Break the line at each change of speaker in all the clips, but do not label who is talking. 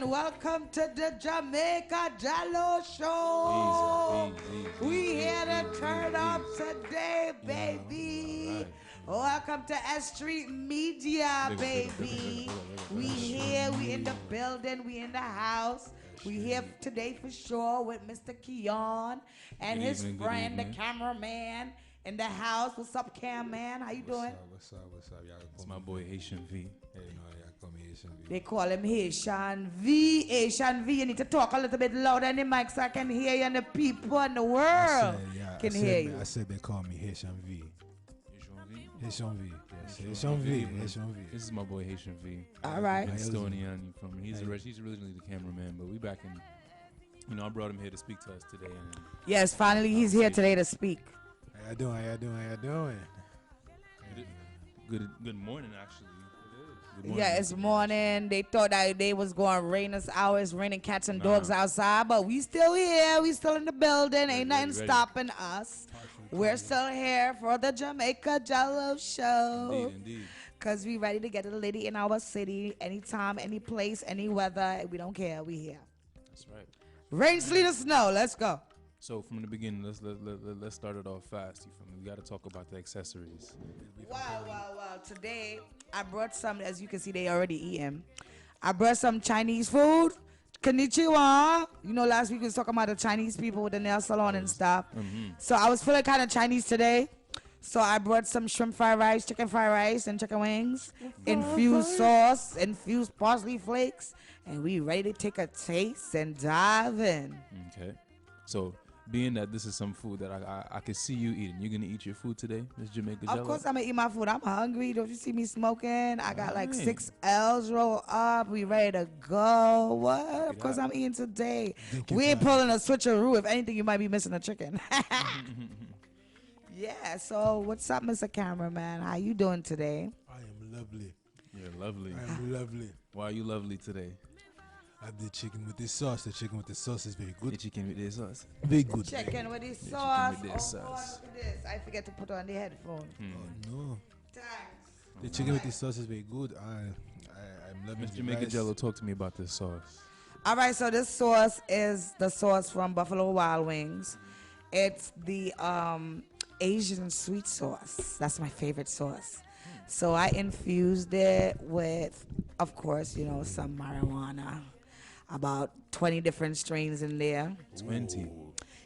Welcome to the Jamaica Jello Show. We here to turn up today, baby. Welcome to S.STREET Media, baby. We here, we in the building, we in the house. We here today for sure with Mr. Keon and his friend, the cameraman in the house. What's up, Cam, man? How you doing?
What's up? Y'all
It's my boy Haitian V.
Hey, no, y'all call me Haitian V.
They call him Haitian V. Haitian V, you need to talk a little bit louder in the mic so I can hear you and the people in the world can hear you.
I said they call me Haitian V.
Haitian V?
Haitian V, yes. Haitian V. Haitian V.
This is my boy Haitian V.
All right.
Estonian from he's originally the cameraman, but we back in, I brought him here to speak to us today. And
yes, finally he's here today to speak.
How y'all doing?
Good morning, actually. Good morning.
Yeah, it's morning. They thought that they was going to rain us out. It's raining cats and dogs outside, but we still here. We still in the building. Ain't nothing stopping us. We're still here for the Jamaica Jello Show.
Indeed.
Because we ready to get to the lady in our city anytime, any place, any weather. We don't care. We here.
That's right.
Rain, sleet, or snow. Let's go.
So from the beginning, let's start it off fast. You feel me? We got to talk about the accessories.
Wow. Today, I brought some, as you can see, they already eating. I brought some Chinese food. Konnichiwa. You know, last week we was talking about the Chinese people with the nail salon and stuff. So I was feeling kind of Chinese today. So I brought some shrimp fried rice, chicken fried rice, and chicken wings. Infused sauce, infused parsley flakes. And we ready to take a taste and dive in.
Okay. So being that this is some food that I can see you eating, you're going to eat your food today, Miss Jamaica Jello?
Of course I'm going to eat my food. I'm hungry. Don't you see me smoking? I got like 6 L's rolled up. We ready to go. What? Of course I'm eating today. We ain't pulling a switcheroo. If anything, you might be missing a chicken. Yeah, so what's up, Mr. Cameraman? How you doing today?
I am lovely.
You're lovely.
I am lovely.
Why are you lovely today?
I have the chicken with this sauce. The chicken with the sauce is very good.
The chicken with this sauce?
Very good.
Chicken with this sauce.
Chicken with this
God,
sauce.
look at this. I forget to put on the headphone.
Oh, no.
Thanks.
The chicken with this sauce is very good. I'm loving
Miss
the
Jamaica
rice.
Jello, talk to me about this sauce.
All right, so this sauce is the sauce from Buffalo Wild Wings. It's the Asian sweet sauce. That's my favorite sauce. So I infused it with, of course, some marijuana. About 20 different strains in there. 20?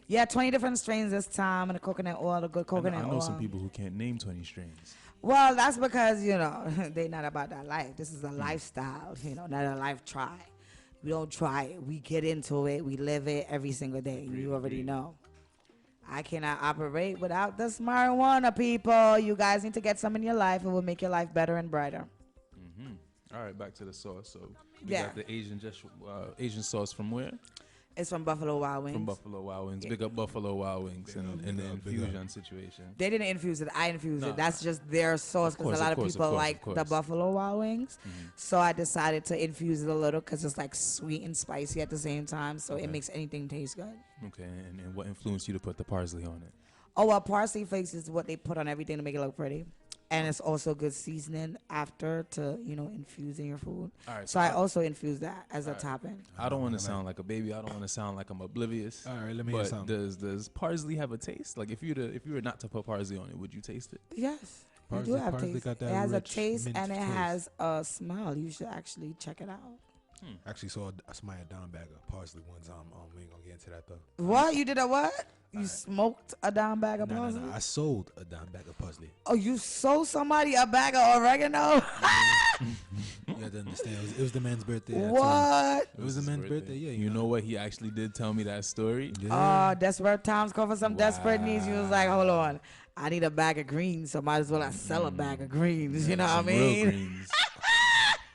Yeah, 20 different strains this time, and the coconut oil, the good coconut oil.
I know some people who can't name 20 strains.
Well, that's because, they not about that life. This is a lifestyle, not a life try. We don't try it. We get into it. We live it every single day. You already know. I cannot operate without this marijuana, people. You guys need to get some in your life. It will make your life better and brighter.
All right, back to the sauce. So we got the Asian sauce from where?
It's from Buffalo Wild Wings.
From Buffalo Wild Wings. Big up Buffalo Wild Wings and the infusion situation.
They didn't infuse it. I infused it. That's just their sauce because a lot of people like the Buffalo Wild Wings. So I decided to infuse it a little because it's like sweet and spicy at the same time. So it makes anything taste good.
Okay, and what influenced you to put the parsley on it?
Oh, well, parsley flakes is what they put on everything to make it look pretty. And it's also good seasoning after to, infuse in your food. All right, so I also infuse that as a topping.
I don't want to sound like a baby. I don't want to sound like I'm oblivious.
All right, let me hear something.
Does parsley have a taste? Like if you were not to put parsley on it, would you taste it?
Yes.
Parsley,
it do have taste.
Got that
it has a taste and it
taste.
has a smell. You should actually check it out.
Actually saw somebody a down bag of parsley one time. We ain't gonna get into that though.
What? You did a what? You smoked a down bag of parsley?
No. I sold a down bag of parsley.
Oh, you sold somebody a bag of oregano?
Yeah, You have to understand. It was the man's birthday. I told him.
What?
It was the
his
man's birthday. Yeah.
You know what? He actually did tell me that story.
Yeah.
Desperate times call for some desperate needs. You was like, hold on, I need a bag of greens, so might as well I sell a bag of greens. You know what I
Some real
mean?
greens.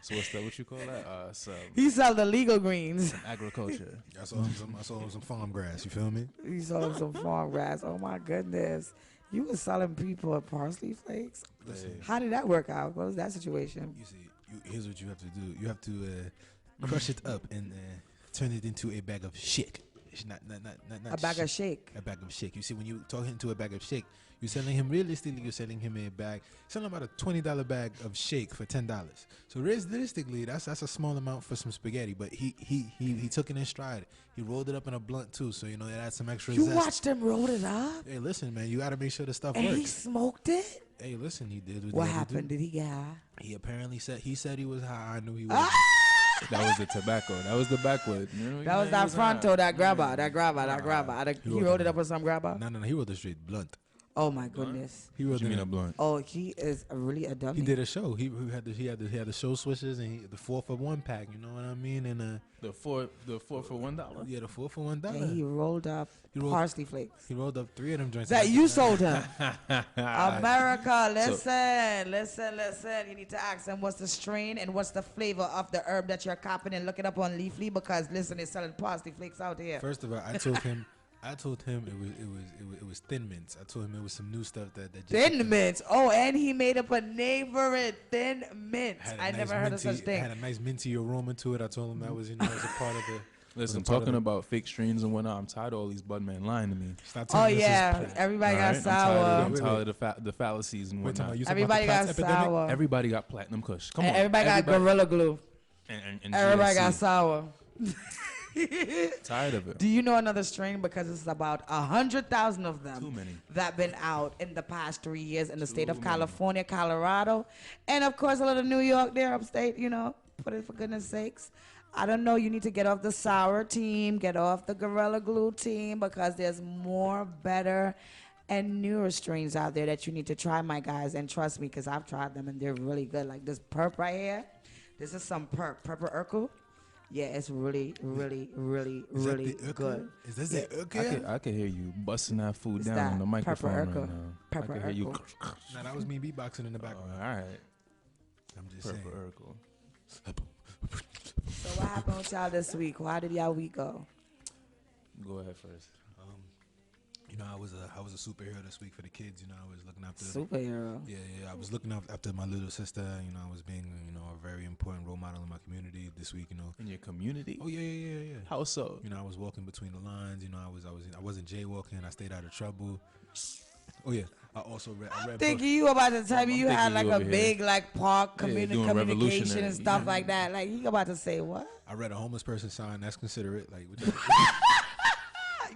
So what's that? What you call that?
He sell the legal greens.
Agriculture.
I saw him some farm grass. You feel me?
He sold some farm grass. Oh my goodness. You was selling people parsley flakes.
Listen.
How did that work out? What was that situation?
You see, here's what you have to do. You have to crush it up and turn it into a bag of shake. It's not
A bag of shake.
A bag of shake. You see, when you talk into a bag of shake, you're selling him realistically. You're selling him a bag. Selling about a $20 bag of shake for $10. So realistically, that's a small amount for some spaghetti. But he took it in stride. He rolled it up in a blunt too. So you know that adds some extra.
You
zest.
watched him roll it up,
Hey, listen, man. You got to make sure the stuff
and
works.
he smoked it.
Hey, listen. He did.
What happened? Did he get high?
He apparently said he was high. I knew he was.
That was the tobacco. That was the backwood. You know,
That was that fronto, that grabber. He rolled it up with some grabber.
No. He rolled a straight blunt.
Oh my goodness.
He
What
rolled
you mean
a
a blunt?
Oh, he is really a dummy.
He did a show. He had the show switches and the 4-for-1 pack. You know what I mean? And
The four for $1.
yeah, the 4 for $1.
And he rolled up parsley flakes.
He rolled up 3 of them joints.
That you sold him. America, listen. You need to ask him what's the strain and what's the flavor of the herb that you're copping and look it up on Leafly because listen, they're selling parsley flakes out here.
First of all, I told him it was Thin Mints. I told him it was some new stuff that just
Thin Mints. Oh, and he made up a name for it. Thin Mints. I never heard of such thing.
Had a nice minty aroma to it. I told him that was was a part of the.
Listen, talking about fake strains and whatnot, I'm tired of all these Budmen lying to me.
Oh yeah, everybody got sour.
I'm tired of the fallacies and whatnot.
Everybody got sour.
Everybody got platinum kush. Come on.
Everybody got Gorilla Glue.
And
Everybody
GSC.
got sour.
Tired of it.
Do you know another strain? Because it's about 100,000 of them
Too many.
that been out in the past 3 years in the state of California, Colorado, and of course a little New York there upstate, you know, put it for goodness sakes. I don't know, you need to get off the sour team, get off the Gorilla Glue team because there's more better and newer strains out there that you need to try, my guys, and trust me because I've tried them and they're really good. Like this perp right here, this is some perp, Purple Urkel. Yeah, it's really good.
Is this the Urkel?
I can hear you busting that food
It's
down
that
on the microphone
Purple
right
Urkel.
now.
Purple
I can hear you.
Urkel.
Nah, that was me beatboxing in the background.
All right.
I'm just
Purple
saying.
Urkel.
So what happened with y'all this week? How did y'all week go?
Go ahead first.
You know, I was a superhero this week for the kids. You know, I was looking after
Superhero.
Yeah. I was looking after my little sister. You know, I was being a very important role model in my community this week. You know.
In your community?
Oh yeah.
How so?
You know, I was walking between the lines. You know, I wasn't jaywalking. I stayed out of trouble. Oh yeah. I also read.
Thinking you about to tell me you had like
you
a
over here.
big like park
doing
communication
revolutionary.
and stuff like that. Like you about to say what?
I read a homeless person sign. That's considerate. Like. Which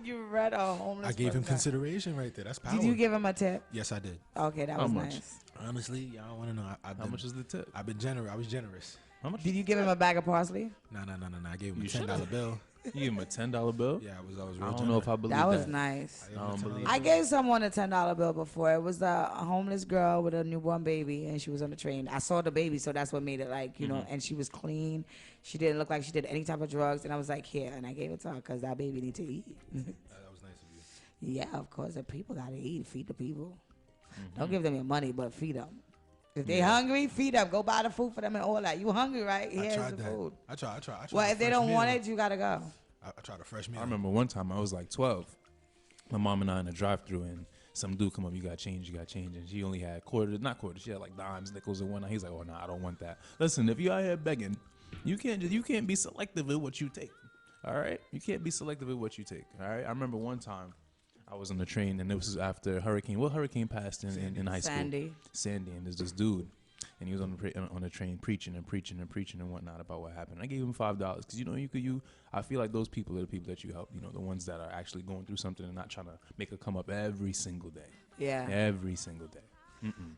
You read a homeless.
I gave him
person.
consideration right there. That's power.
Did you give him a tip?
Yes, I did.
Okay, that
How
was
much?
nice.
Honestly, y'all want to know?
How much is the tip?
I've been generous. I was generous.
How much?
Did you give him a bag of parsley?
No. I gave him
You
a $10 bill.
You give him a $10 bill?
Yeah, I was real
I don't
generous.
know if I believe
That
that.
was nice.
I don't believe
I gave someone a $10 bill before. It was a homeless girl with a newborn baby, and she was on the train. I saw the baby, so that's what made it like, you know, and she was clean. She didn't look like she did any type of drugs, and I was like, here, and I gave it to her because that baby need to eat.
That was nice of you.
Yeah, of course, the people got to eat. Feed the people. Don't give them your money, but feed them. If they hungry, feed them. Go buy the food for them and all that. You hungry, right? Here's
tried
the
that.
food.
I tried.
Well,
a
if they
fresh
don't
meal.
want it, you got to go.
I tried a fresh meal.
I remember one time I was like 12. My mom and I in a drive-thru, and some dude come up, you got change, and she only had not quarters, she had like dimes, nickels, and whatnot. He's like, oh no, I don't want that. Listen, if you out here begging, you can't be selective with what you take. All right, you can't be selective with what you take. All right, I remember one time I was on the train, and this was after hurricane. What hurricane passed in high school? Sandy, and there's this dude. And he was on the train preaching and whatnot about what happened. I gave him $5 because I feel like those people are the people that you help. You know, the ones that are actually going through something and not trying to make a come up every single day.
Yeah.
Every single day.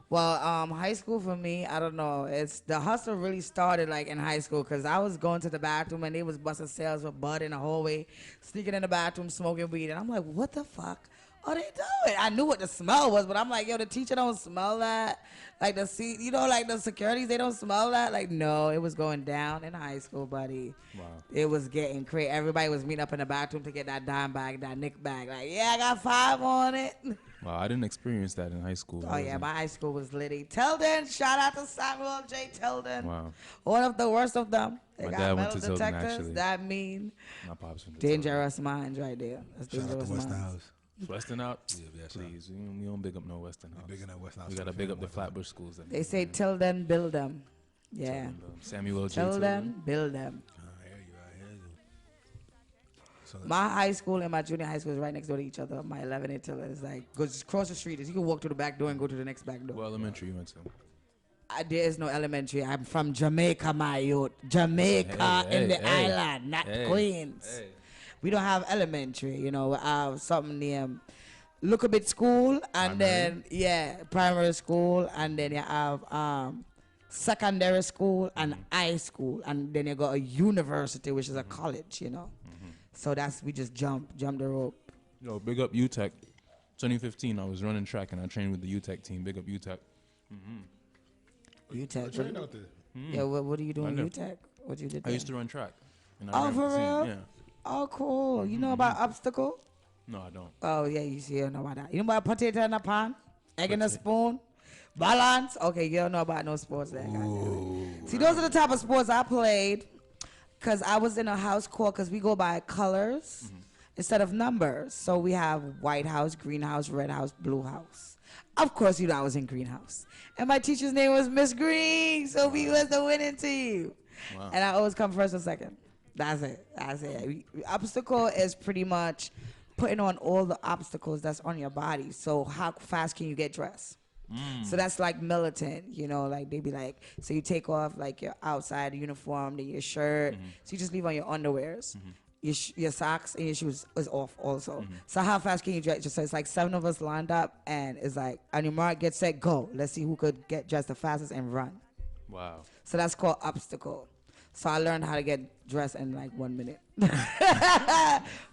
Well, high school for me, I don't know. It's the hustle really started like in high school because I was going to the bathroom and they was busting sales with bud in the hallway, sneaking in the bathroom, smoking weed, and I'm like, what the fuck? Oh, they do it. I knew what the smell was, but I'm like, yo, the teacher don't smell that. Like like the securities, they don't smell that. Like, no, it was going down in high school, buddy.
Wow.
It was getting crazy. Everybody was meeting up in the bathroom to get that dime bag, that Nick bag. Like, yeah, I got 5 on it.
Wow, I didn't experience that in high school.
Oh, yeah, my high school was litty. Tilden, shout out to Samuel J. Tilden.
Wow.
One of the worst of them. They
My
got
dad went
metal
to Tilden,
detectors.
actually.
That mean
My pops went to
dangerous minds right there. That's
Shout out
dangerous
to West
minds.
House.
Western out?
Yeah, shout out.
Please, we don't big up no Western House.
Big enough West House.
We gotta big up the Flatbush schools. Then.
They say Tilden, build them. Yeah.
Samuel J.
Tilden, build them.
I hear you. So
My high school and my junior high school is right next door to each other. My 11 and Tilden is like, go just cross the street. You can walk to the back door and go to the next back door.
What elementary you went to?
There is no elementary. I'm from Jamaica, my youth. Jamaica in the island, not Queens.
Hey.
We don't have elementary, you know. We have something named Look a Bit School, and then primary school, and then you have secondary school and high school, and then you got a university, which is a college, you know. So we just jump the rope.
Yo, big up UTEC. 2015, I was running track and I trained with the UTEC team. Big up UTEC.
UTEC.
train out there.
Yeah, what are you doing
I know.
UTEC? What you did
I
there?
used to run track. And I
Oh,
ran
for
with the team.
real?
Yeah.
Oh, cool. You know about obstacle?
No, I don't.
Oh, yeah, you don't know about that. You know about potato in a pan? Egg in a spoon? Balance? Okay, you don't know about no sports there. Goddamn. See, those are the type of sports I played because I was in a house called, because we go by colors instead of numbers. So we have white house, green house, red house, blue house. Of course, you know I was in greenhouse. And my teacher's name was Miss Green, so we was the winning team.
Wow.
And I always come first or second. That's it. Obstacle is pretty much putting on all the obstacles that's on your body. So how fast can you get dressed? So that's like militant, you know, like they be like, so you take off like your outside uniform, then your shirt. So you just leave on your underwears. Your socks and your shoes is off also. So how fast can you dress? So it's like 7 of us lined up, and it's like, on your mark, get set, go. Let's see who could get dressed the fastest and run.
Wow.
So that's called obstacle. So I learned how to get dressed in like 1 minute.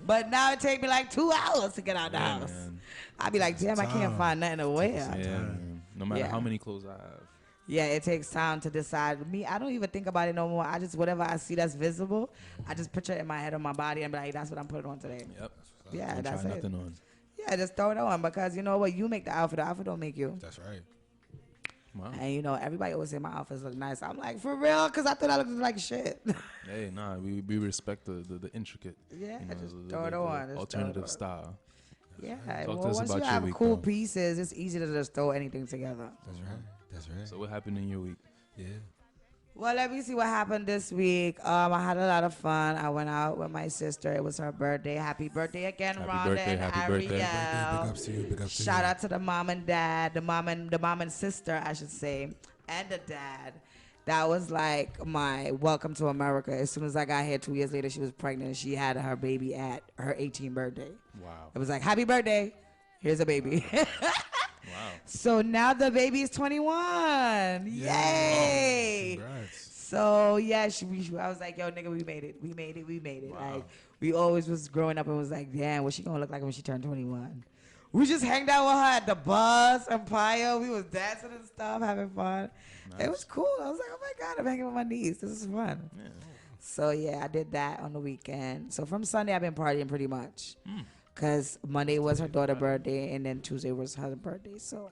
But now it take me like 2 hours to get out the house.
Man.
I'd be like, damn, I can't find nothing to wear.
Yeah, man. No matter how many clothes I have.
Yeah, it takes time to decide. Me, I don't even think about it no more. I just, whatever I see that's visible, I just picture it in my head or my body and be like, that's what I'm putting on today.
Yep.
Yeah,
Don't
that's
try
it.
nothing on.
Yeah, just throw it on, because you know what? You make the outfit don't make you.
That's right.
Wow.
And you know, everybody always say my outfits look nice. I'm like, for real? Because I thought I looked like shit.
Hey, nah, we respect the intricate,
Yeah, just
the
throw it on. Just
alternative
throw it on.
style.
Yeah,
Talk to
well,
us
once
about
you
your
have
week,
cool
though.
pieces, it's easy to just throw anything together.
That's right.
So what happened in your week?
Yeah.
Well, let me see what happened this week. I had a lot of fun. I went out with my sister. It was her birthday. Happy birthday again,
Happy
Rhonda
birthday,
and
happy
Ariel.
birthday.
Big ups to you. Big ups to you.
Shout out to the mom and dad, the mom and sister, I should say, and the dad. That was like my welcome to America. As soon as I got here 2 years later, she was pregnant. She had her baby at her 18th birthday.
Wow.
It was like, happy birthday. Here's a baby.
Wow.
So now the baby is 21. Yay.
Congrats.
So yeah, I was like, yo, nigga, we made it.
Wow.
Like, we always was growing up and was like, damn, what's she gonna look like when she turned 21? We just hanged out with her at the bus, Empire. We was dancing and stuff, having fun.
Nice.
It was cool. I was like, oh my God, I'm hanging with my niece. This is fun.
Yeah.
So yeah, I did that on the weekend. So from Sunday, I've been partying pretty much. Because Monday was her daughter's birthday, and then Tuesday was her birthday. So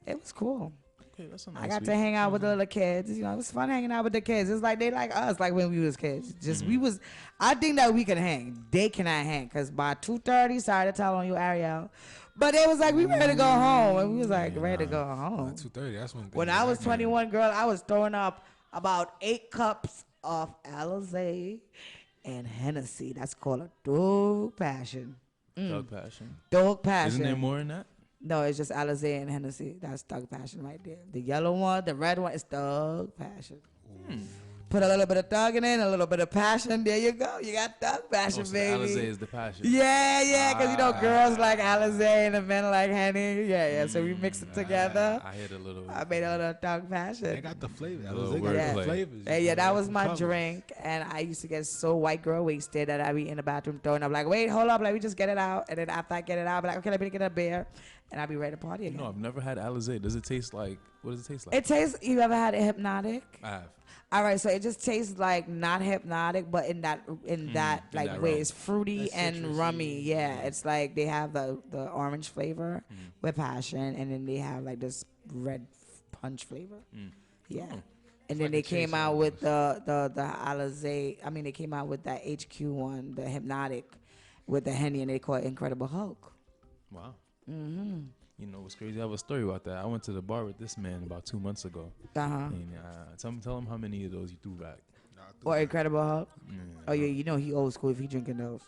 it was cool.
Okay, that's a nice
I got
week.
to hang out with the little kids. You know, it was fun hanging out with the kids. It's like they like us, like when we was kids. Just we was. I think that we can hang. They cannot hang, because by 2:30, sorry to tell on you, Ariel, but it was like we ready to go home, and we was like ready to go home.
2:30. That's
When I was 21, girl, I was throwing up about 8 cups of Alizé and Hennessy. That's called a dog passion.
Thug passion.
Dog passion.
Isn't there more than that?
No, it's just Alizé and Hennessy. That's thug passion right there. The yellow one, the red one is thug passion. Put a little bit of thug in it, a little bit of passion. There you go. You got thug passion,
So
baby.
Alizé is the passion.
Yeah, because you know girls like Alizé and the men like Henny. Yeah. So we mix it together.
I hit a little.
I made a little thug
They
passion.
got the flavor.
Little
They got the
wordplay.
flavors.
Yeah, that was
Some
my
colors.
drink, and I used to get so white girl wasted that I'd be in the bathroom throwing up. Like, wait, hold up, let me just get it out, and then after I get it out, I'd be like, okay, let me get a beer, and I'll be ready to party again.
No, I've never had Alizé. Does it taste like? What does it taste like?
It tastes. You ever had a hypnotic?
I have.
All right, so it just tastes like not hypnotic, but in that like
that
way,
realm.
it's fruity
That's
and
citrusy.
rummy. Yeah, it's like they have the orange flavor with passion, and then they have like this red punch flavor. Yeah, and then
like
they
a
came
chaser
out with the Alizé. I mean, they came out with that HQ one, the hypnotic, with the Henny, and they call it Incredible Hulk.
Wow. You know what's crazy? I have a story about that. I went to the bar with this man about 2 months ago. And tell him how many of those you threw back.
Or Incredible Hulk.
Yeah.
Oh yeah, you know he old school if he drinking those.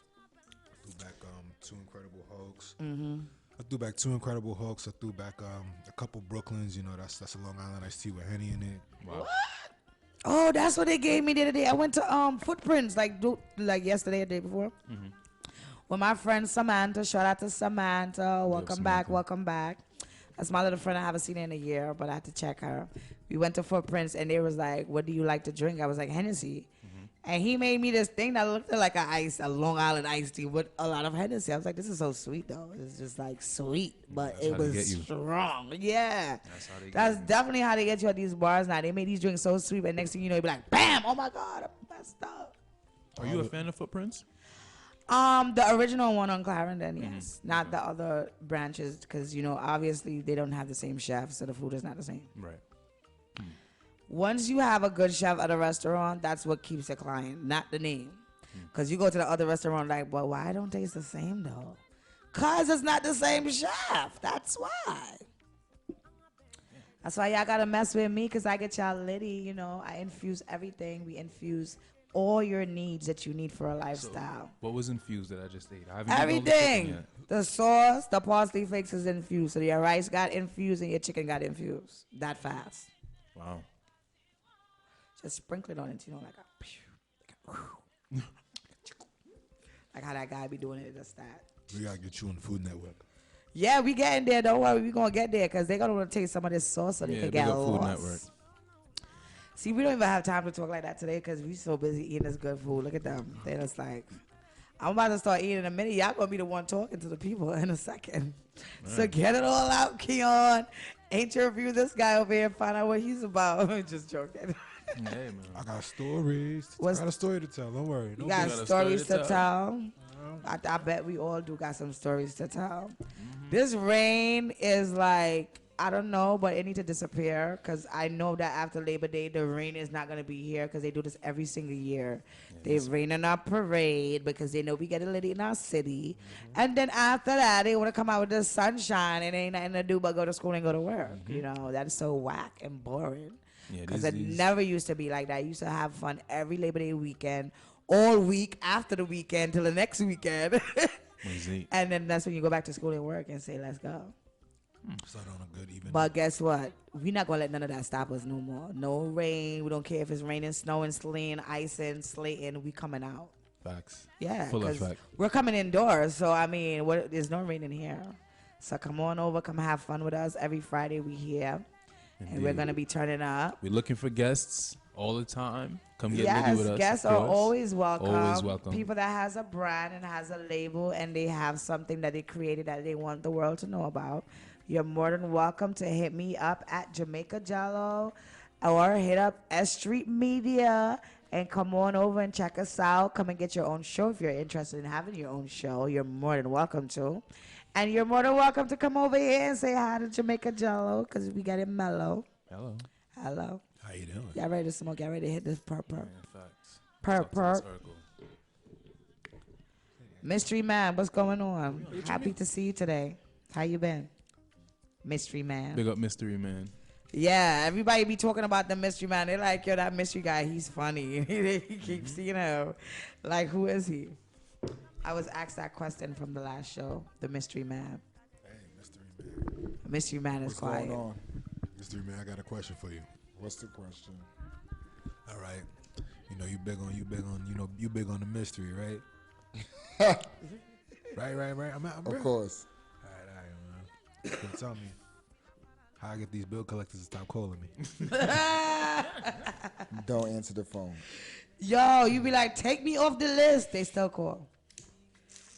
I threw back 2 Incredible Hulks. I threw back 2 Incredible Hulks. I threw back a couple Brooklyns. You know, that's a Long Island iced tea with Henny in it.
Wow.
Oh, that's what they gave me the other day. I went to Footprints like yesterday or the day before. With my friend Samantha. Shout out to Samantha. Welcome back. That's my little friend. I haven't seen her in a year, but I had to check her. We went to Footprints, and they was like, what do you like to drink? I was like, Hennessy. And he made me this thing that looked like a Long Island iced tea with a lot of Hennessy. I was like, this is so sweet, though. It's just like sweet, but
That's
it
how they
was
get you.
strong. Yeah.
That's how they
That's
get you.
definitely how they get you at these bars now. They made these drinks so sweet, but next thing you know, you be like, bam, oh my God, I'm messed up.
Are you a fan of Footprints?
The original one on Clarendon, yes. Not the other branches, because, you know, obviously they don't have the same chef, so the food is not the same.
Right.
Once you have a good chef at a restaurant, that's what keeps the client, not the name. Because you go to the other restaurant like, well, why don't taste the same, though? Because it's not the same chef. That's why. That's why y'all got to mess with me, because I get y'all litty, you know. I infuse everything. We infuse all your needs that you need for a lifestyle.
What was infused that I just ate? I haven't eaten all the chicken
Everything.
yet.
The sauce, the parsley flakes is infused. So your rice got infused and your chicken got infused. That fast.
Wow.
Just sprinkle it on it, you know, like how that guy be doing it, just that.
We gotta get you on the Food Network.
Yeah, we getting there. Don't worry, we gonna get there because they gonna want to taste some of this sauce so they can
big
get
up Food
lost.
Network.
See, we don't even have time to talk like that today because we so busy eating this good food. Look at them. They're just like, I'm about to start eating in a minute. Y'all gonna be the one talking to the people in a second. So get it all out, Keon. Interview this guy over here and find out what he's about. Just joking.
Hey, man.
I got stories. I got a story to tell. Don't worry.
You got
got a
stories
story
to
to
tell. I bet we all do got some stories to tell. This rain is like, I don't know, but it needs to disappear because I know that after Labor Day, the rain is not going to be here because they do this every single year. They rain on our parade because they know we get a little in our city. And then after that, they want to come out with the sunshine and ain't nothing to do but go to school and go to work. You know, that's so whack and boring.
Yeah,
Because
these-
it
these-
never used to be like that. I used to have fun every Labor Day weekend, all week after the weekend till the next weekend.
Easy.
And then that's when you go back to school and work and say, let's go.
Start on a good even.
But guess what? We're not going to let none of that stop us no more. No rain. We don't care if it's raining, snowing, sleeting, icing, slating. We coming out.
Facts.
Yeah.
Full
'cause
effect.
we're coming indoors. So, I mean, there's no rain in here. So come on over. Come have fun with us. Every Friday we here. And we're
Indeed.
going to be turning up.
We're looking for guests all the time. Come get litty
Yes,
with us.
guests
of
are
course.
always welcome.
Always welcome.
People that has a brand and has a label and they have something that they created that they want the world to know about. You're more than welcome to hit me up at Jamica Jello or hit up S.STREET Media and come on over and check us out. Come and get your own show if you're interested in having your own show. You're more than welcome to. And you're more than welcome to come over here and say hi to Jamaica Jello because we got it mellow.
Hello.
Hello.
How you doing?
Y'all ready to smoke? Y'all ready to hit this purr.
Yeah, facts.
Purr,
Talk to this
purr.
Urkel.
Mystery Man, what's going on? Happy to see you today. How you been? Mystery Man.
Big up Mystery Man.
Yeah, everybody be talking about the Mystery Man. They're like, yo, that mystery guy, he's funny. He keeps, you know, like, who is he? I was asked that question from the last show, the Mystery Man.
Hey, Mystery Man.
Mystery Man is
What's
quiet.
going on?
Mystery Man, I got a question for you.
What's the question?
All right. You know, you big on, you big on the mystery, right? right. I'm out, bro.
Of course.
All right, man. So tell me how I get these bill collectors to stop calling me.
Don't answer the phone.
Yo, you be like, take me off the list. They still call.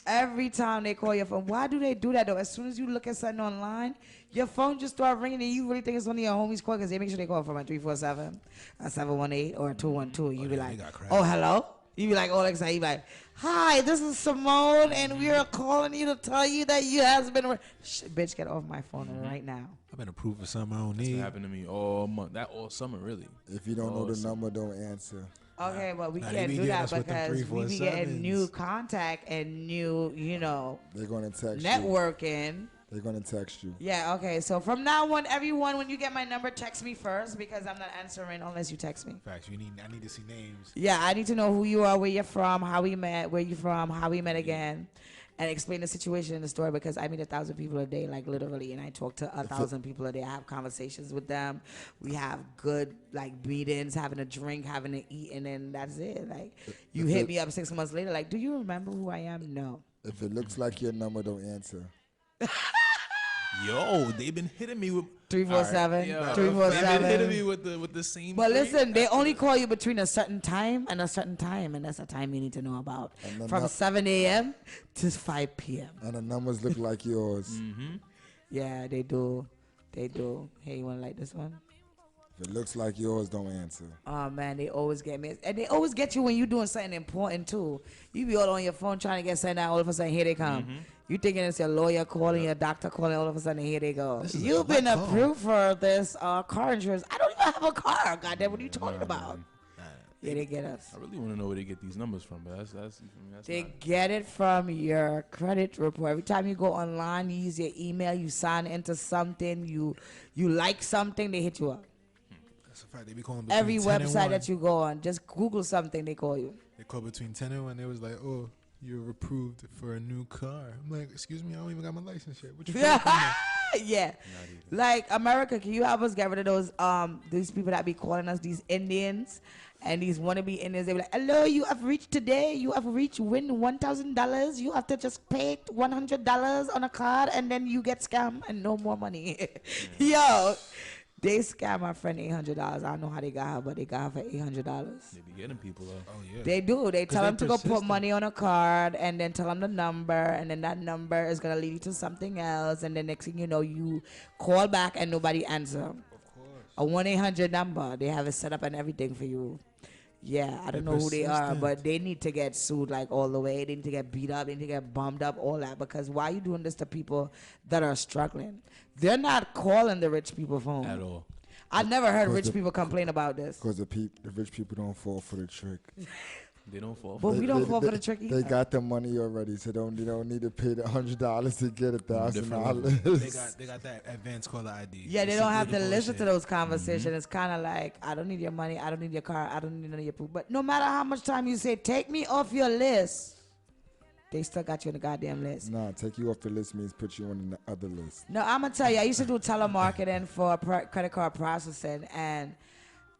Every time they call your phone. Why do they do that, though? As soon as you look at something online, your phone just start ringing and you really think it's one of your homies call because they make sure they call from a 347, a 718, or a 212. You be like, oh, hello? You be like, all excited. You be like, hi, this is Simone, and we are calling you to tell you that you has been... bitch, get off my phone right now.
I've been approved for something I don't
That's
need.
what happened to me all month. That all summer, really.
If you don't know the number, don't answer.
Okay, but we
Nah,
can't
they be
do
getting
that
us with them
because we be
347s.
getting new contact and new,
They're going to text you.
networking.
They're going to text you.
Yeah, okay. So from now on, everyone, when you get my number, text me first because I'm not answering unless you text me.
Facts. I need to see names.
Yeah, I need to know who you are, where you're from, how we met, where you from, how we met again, and explain the situation in the story because I meet 1,000 people a day, like literally, and I talk to 1,000 people a day. I have conversations with them. We have good like meetings, having a drink, having to eat, and then that's it. Like you hit me up 6 months later, like, do you remember who I am? No.
If it looks like your number, don't answer.
Yo, they've been hitting me with
347,
All right,
347.
They've been hitting me with the same.
But
three.
listen, they only call you between a certain time and a certain time, and that's a time you need to know about. From 7 a.m. to 5 p.m.
And the numbers look like yours.
Yeah, they do. They do. Hey, you want to like this one?
If it looks like yours, don't answer.
Oh, man, they always get me. And they always get you when you're doing something important, too. You be all on your phone trying to get something out. All of a sudden, here they come. You thinking it's your lawyer calling, your doctor calling. All of a sudden, here they go. You've been approved for this car insurance. I don't even have a car. Goddamn, what are you talking about? Yeah, they get us.
I really want to know where they get these numbers from, but that's
They
not-
get it from your credit report. Every time you go online, you use your email, you sign into something, you like something, they hit you up.
That's a fact. They be calling between
Every
10 and
website
1.
that you go on, just Google something, they call you.
They call between 10 and 1. They was like, oh, you're approved for a new car. I'm like, excuse me, I don't even got my license yet. What you
Yeah. Like America, can you help us get rid of those these people that be calling us these Indians and these wannabe Indians? They be like, hello, you have reached today. You have reached win $1,000. You have to just pay $100 on a card and then you get scammed and no more money. Yo, they scam my friend $800. I don't know how they got her, but they got her for $800.
They be getting people though.
Oh, yeah.
They do. They tell
they
them to go put
persistent.
money on a card and then tell them the number, and then that number is going to lead you to something else. And then next thing you know, you call back and nobody answer.
Of course.
A 1-800 number. They have it set up and everything for you. Yeah, I don't know who they are,
persistent.
but they need to get sued like all the way. They need to get beat up. They need to get bombed up, all that. Because why are you doing this to people that are struggling? They're not calling the rich people phone.
At all.
I never heard rich
the-
people complain about this.
Because the rich people don't fall for the trick.
They don't fall.
But
For
we don't fall for the trick
They
either.
got the money already, so they don't need to pay the $100 to get $1,000.
They got that advanced caller ID.
Yeah, they
It's
don't
a
have to
good
listen to
bullshit.
those conversations. It's kind of like, I don't need your money. I don't need your car. I don't need none of your proof. But no matter how much time you say, take me off your list, they still got you on the goddamn list.
Nah, take you off the list means put you on the other list.
No, I'm going to tell you, I used to do telemarketing for credit card processing. And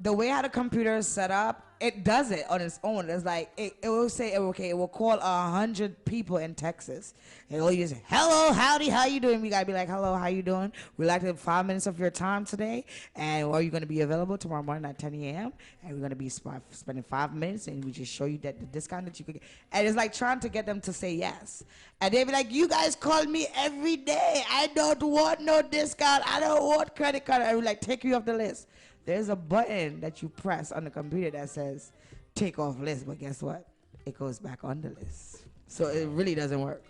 the way how the computer is set up, it does it on its own. It's like, it will say, okay, it will call 100 people in Texas. It will use, hello, howdy, how you doing? We got to be like, hello, how you doing? We'd like to have 5 minutes of your time today. And are you going to be available tomorrow morning at 10 a.m.? And we're going to be spending 5 minutes, and we just show you that the discount that you could get. And it's like trying to get them to say yes. And they be like, you guys call me every day. I don't want no discount. I don't want credit card. I would like, take you off the list. There's a button that you press on the computer that says take off list, but guess what? It goes back on the list. So it really doesn't work.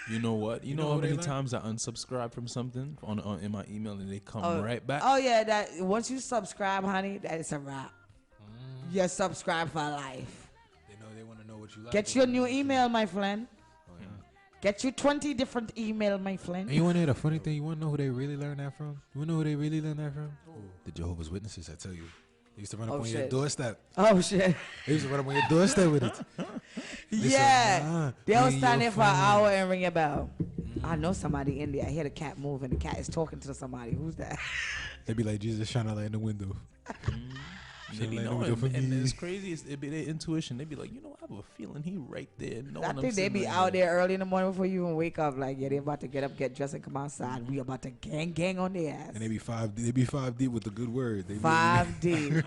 You know what? You know
know
how
what
many
they like?
times I unsubscribe from something on in my email and they come right back.
Oh yeah, that once you subscribe, honey, that is a wrap. You're subscribed for life.
They want to know what you like.
Get your new email, my friend. Get you 20 different email, my friend.
And you want to hear the funny thing? You want to know who they really learned that from? You want to know who they really learned that from? The Jehovah's Witnesses, I tell you. They used to run up
Oh,
on your
shit.
doorstep.
Oh shit.
They used to run up on your doorstep with it.
Yeah. They'll
me and
stand
your
there for an
friend.
hour and ring a bell. I know somebody in there. I hear the cat move and the cat is talking to somebody. Who's that?
They be like Jesus shining a light in the window.
They be
Like,
knowing,
for
and
me.
it's crazy. It be their intuition. They be like, you know, I have a feeling he right there. Knowing
I
I'm
think they
sitting
be
right
out
here.
there early in the morning before you even wake up. Like, yeah, they about to get up, get dressed, and come outside. We about to gang on their ass.
And they be five deep with the good word. They be-
5 deep.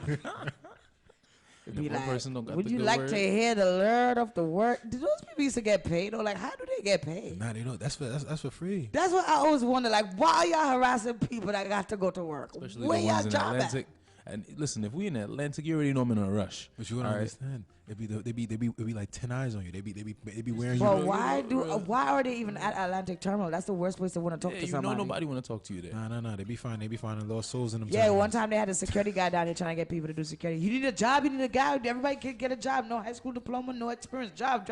And
Be
if one
like,
person don't got
would
the
you
good
like
word,
to hear the Lord of the word? Do those people used to get paid? Or like, how do they get paid?
Nah, they don't. That's for free.
That's what I always wonder. Like, why y'all harassing people that got to go to work?
especially
Where
the
y'all
ones in
job
Atlantic. And listen, if we in Atlantic, you already know I'm in a rush.
But you gotta
All right?
understand. It be like 10 eyes on you. They be wearing
But
you.
why are they even at Atlantic Terminal? That's the worst place to want to talk
Yeah,
to
you
somebody.
know nobody want to talk to you there.
Nah. They be fine. They be finding lost souls in them.
Yeah, one
terminals.
time they had a security guy down there trying to get people to do security. You need a job, you need a guy. Everybody can get a job. No high school diploma, no experience. Job.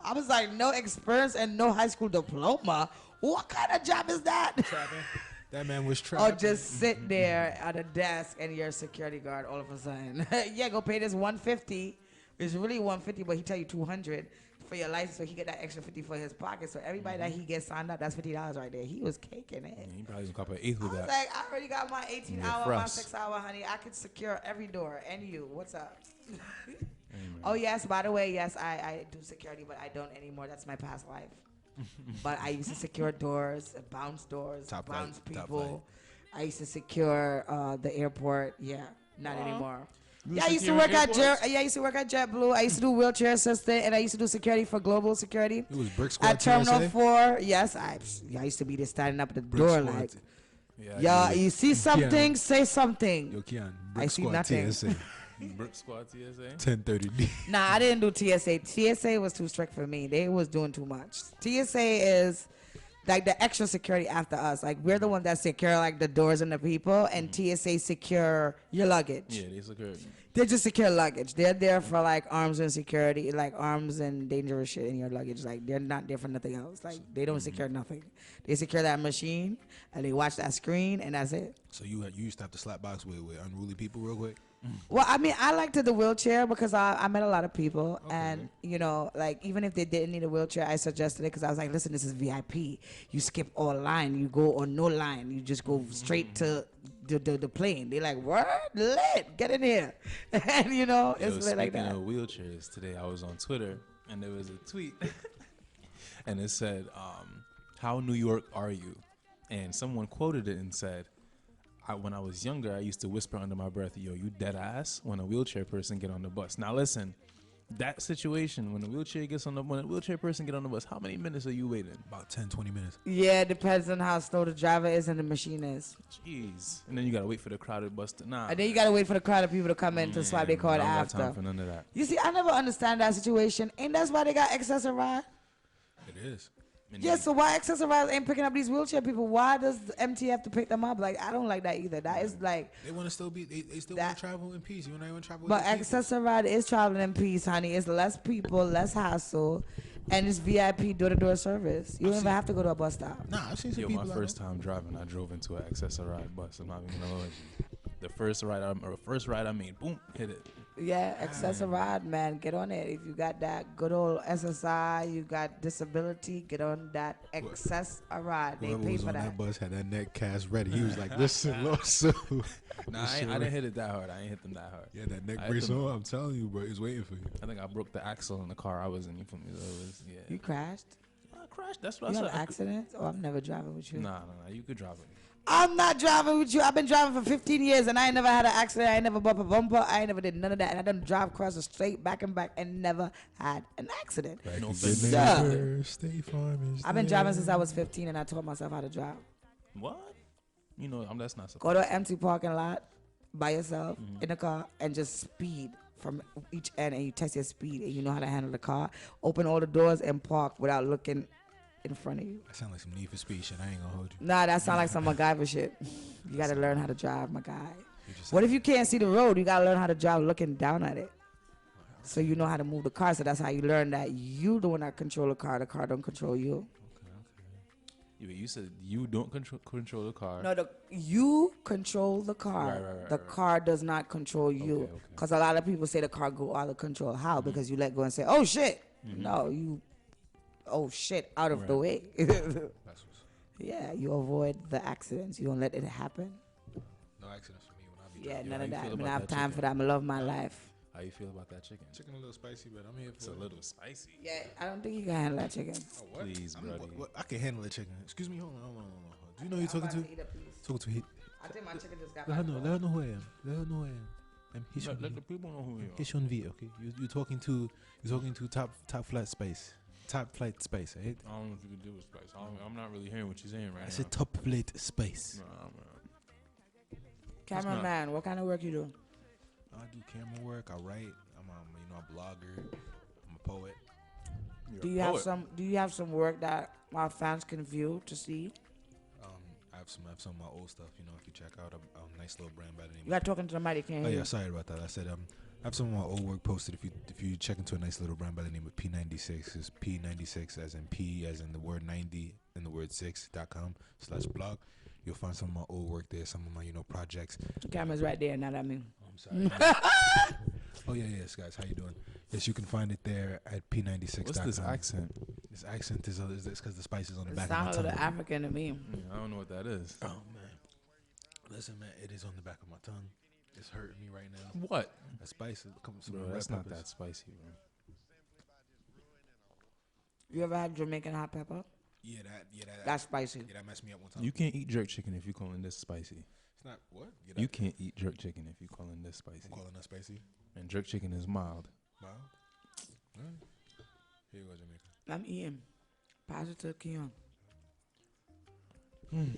I was like, no experience and no high school diploma? What kind of job is that?
That man was
Or
trapped.
just sit there at a desk and you're a security guard all of a sudden. Yeah, go pay this $150. It's really $150, but he tell you $200 for your license, so he get that extra $50 for his pocket. So everybody that he gets signed up, that's $50 right there. He was caking it.
Yeah, he probably gonna cop an eighth
I
with
was
that.
like, I already got my 18
Yeah,
hour,
for
my
us.
6 hour, honey. I could secure every door. And you, what's up? Oh, yes, by the way, yes, I do security, but I don't anymore. That's my past life. But I used to secure doors, bounce
Top
bounce
flight, top
people. I used to secure the airport. Yeah, not anymore.
You
Yeah, I used to
securing
work at
airports?
I used to work at JetBlue. I used to do wheelchair assistant, and I used to do security for global security.
It was Brick Squad
At Terminal
TSA?
4, yes, I used to be there standing up at the
Brick
door
Squad
like,
T-
Yeah,
yeah, you see something, say something.
Yo, Keon.
I
Brick
see
Squad
nothing.
TSA.
Brick Squad TSA.
10:30D.
Nah, I didn't do TSA. TSA was too strict for me. They was doing too much. TSA is like the extra security after us. Like we're the ones that secure like the doors and the people, and TSA secure your luggage.
Yeah, they secure.
They just secure luggage. They're there for like arms and security, like arms and dangerous shit in your luggage. Like they're not there for nothing else. Like they don't secure nothing. They secure that machine and they watch that screen and that's it.
So you used to have to slap box with unruly people real quick.
Well, I mean, I liked the wheelchair because I met a lot of people, and you know, like even if they didn't need a wheelchair, I suggested it because I was like, listen, this is VIP. You skip all line, you go on no line, you just go straight to the plane. They're like, what? Lit, get in here, and you know,
Yo,
it's lit like
speaking
that.
of wheelchairs, today I was on Twitter and there was a tweet, and it said, "How New York are you?" And someone quoted it and said, when I was younger, I used to whisper under my breath, yo, you dead ass when a wheelchair person get on the bus. Now listen, that situation, when a wheelchair person get on the bus, how many minutes are you waiting?
About 10-20 minutes.
Yeah, it depends on how slow the driver is and the machine is.
Jeez. And then you gotta wait for the crowded bus to,
And then you gotta wait for the crowd of people to come in to swipe their card
I don't got
after.
time for none of that.
You see, I never understand that situation. Ain't that's why they got excessive ride?
It is.
And
Yeah, so why accessorize ain't picking up these wheelchair people? Why does the MT have to pick them up? Like, I don't like that either. That is like,
They want to still be. They still
That-
want to travel in peace. You want to travel.
but
with the people.
accessorize is traveling in peace, honey. It's less people, less hassle, and it's VIP door-to-door service. You don't even have to go to a bus stop.
Nah, I've seen some
Yo,
people.
my
out
first
there.
time driving, I drove into an accessorized bus. I'm not even gonna lie to you. The first ride I made, boom, hit it.
Yeah, accessorize, man. Get on it. If you got that good old SSI, you got disability, get on that accessorize. They
Whoever
pay
was
for
on
that.
that bus had that neck cast ready. He was like, "Listen, lawsuit."
Nah, I didn't hit it that hard. I ain't hit them that hard.
Yeah, that neck
I hit
brace
them-
on. I'm telling you, bro, it's waiting for you.
I think I broke the axle in the car I was in. You feel me? So it was, yeah.
You crashed?
I crashed. That's what
You
I
had an
said.
accident? Oh, I'm never driving with you.
Nah. You could drive it.
I'm not driving with you. I've been driving for 15 years and I ain't never had an accident. I ain't never bumped a bumper. I ain't never did none of that. And I done drive across the street back and back and never had an accident.
Like
No
a
offense.
good
Yeah.
neighbor, State Farm is
I've been
there.
driving since I was 15 and I taught myself how to drive.
What? You know, that's not
Go to an empty parking lot by yourself in the car and just speed from each end and you test your speed and you know how to handle the car. Open all the doors and park without looking in front of you.
That sound like some Need for Speed shit. I ain't gonna hold you.
Nah, that sound like some MacGyver shit. You gotta learn how to drive, my guy.
You just
What if you can't see the road? You gotta learn how to drive looking down at it. So you know how to move the car. So that's how you learn that you the one that control the car don't control you.
Yeah, but you said you don't control the car.
No, you control the car.
Right,
The car does not control you.
Okay.
Because a lot of people say the car go out of control. How? Because you let go and say, oh shit. No, you, oh shit, out of the way.
That's what's
Yeah, you avoid the accidents. You don't let it happen.
no accidents for me when I be
Yeah,
Yo,
none
how
of
you
that. I
feel
don't
about
have
that
time for
chicken?
that. I love my life.
How you feel about that chicken?
Chicken a little spicy, but I'm here
It's
for
a
it.
little spicy.
Yeah, I don't think you can handle that chicken.
Oh, what?
Please, brother.
I can handle the chicken. Excuse me, hold on. Do you know who
I'm
you're talking
about
to?
eat a piece.
Talking to he.
I think my chicken just got
Let her
back
know.
cold.
Let her know who I am. Let her know who I am. I'm Hishon.
Let the people know who you are.
Hishon V. Okay, you're talking to top flight space. Top flight space. Right?
I don't know if you can do with spice. I'm not really hearing what you're saying right
I
now.
said top flight space.
Nah, man.
Cameraman, what kind of work you do?
I do camera work. I write. I'm a blogger. I'm a poet.
You're
Do
a
you have
poet.
some work that our fans can view to see?
I have some of my old stuff. You know, if you check out a nice little brand by the name.
You got talking to the mic, can't
Oh
hear
yeah,
you.
sorry about that. I said I have some of my old work posted. If you check into a nice little brand by the name of P96, it's P96 as in P as in the word 90 and the word 6.com/blog. You'll find some of my old work there, some of my projects.
The camera's right there, not at me.
I'm sorry. Oh yeah, yes guys, how you doing? Yes, you can find it there at P96.com.
What's this accent?
This accent is because the spice is on the
It
back of my
sounds a
tongue.
little African to me.
Yeah, I don't know what that is.
Oh man, listen man, it is on the back of my tongue. It's hurting me right now.
What?
That spice comes from
Bro,
the
that's
red
not
peppers.
that spicy, bro.
You ever had Jamaican hot pepper?
Yeah,
That's spicy.
that messed me up one time.
You can't eat jerk chicken if you calling this spicy.
It's not what? Yeah,
You can't eat jerk chicken if you calling this spicy.
I'm calling that spicy.
And jerk chicken is mild.
Wow. All right. Here you go, Jamica.
I'm eating. Pass it to Keon.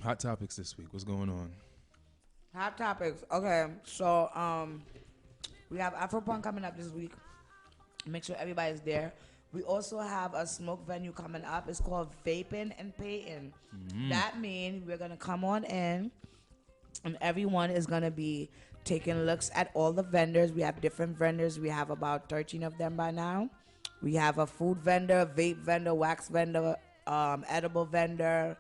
Hot topics this week. What's going on?
Hot topics. Okay, so we have Afropunk coming up this week. Make sure everybody's there. We also have a smoke venue coming up. It's called Vaping and Paying. That means we're gonna come on in, and everyone is gonna be taking looks at all the vendors. We have different vendors. We have about 13 of them by now. We have a food vendor, vape vendor, wax vendor, edible vendor.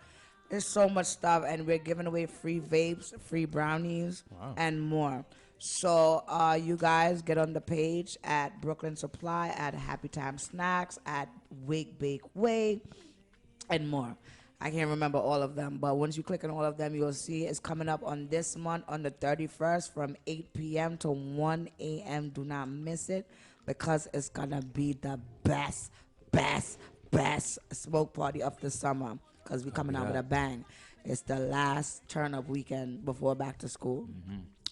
There's so much stuff, and we're giving away free vapes, free brownies,
Wow.
and more. So you guys get on the page at Brooklyn Supply, at Happy Time Snacks, at Wake Bake Way, and more. I can't remember all of them, but once you click on all of them, you'll see it's coming up on this month on the 31st from 8 p.m. to 1 a.m. Do not miss it because it's going to be the best smoke party of the summer because we're coming out with a bang. It's the last turn-up weekend before back to school.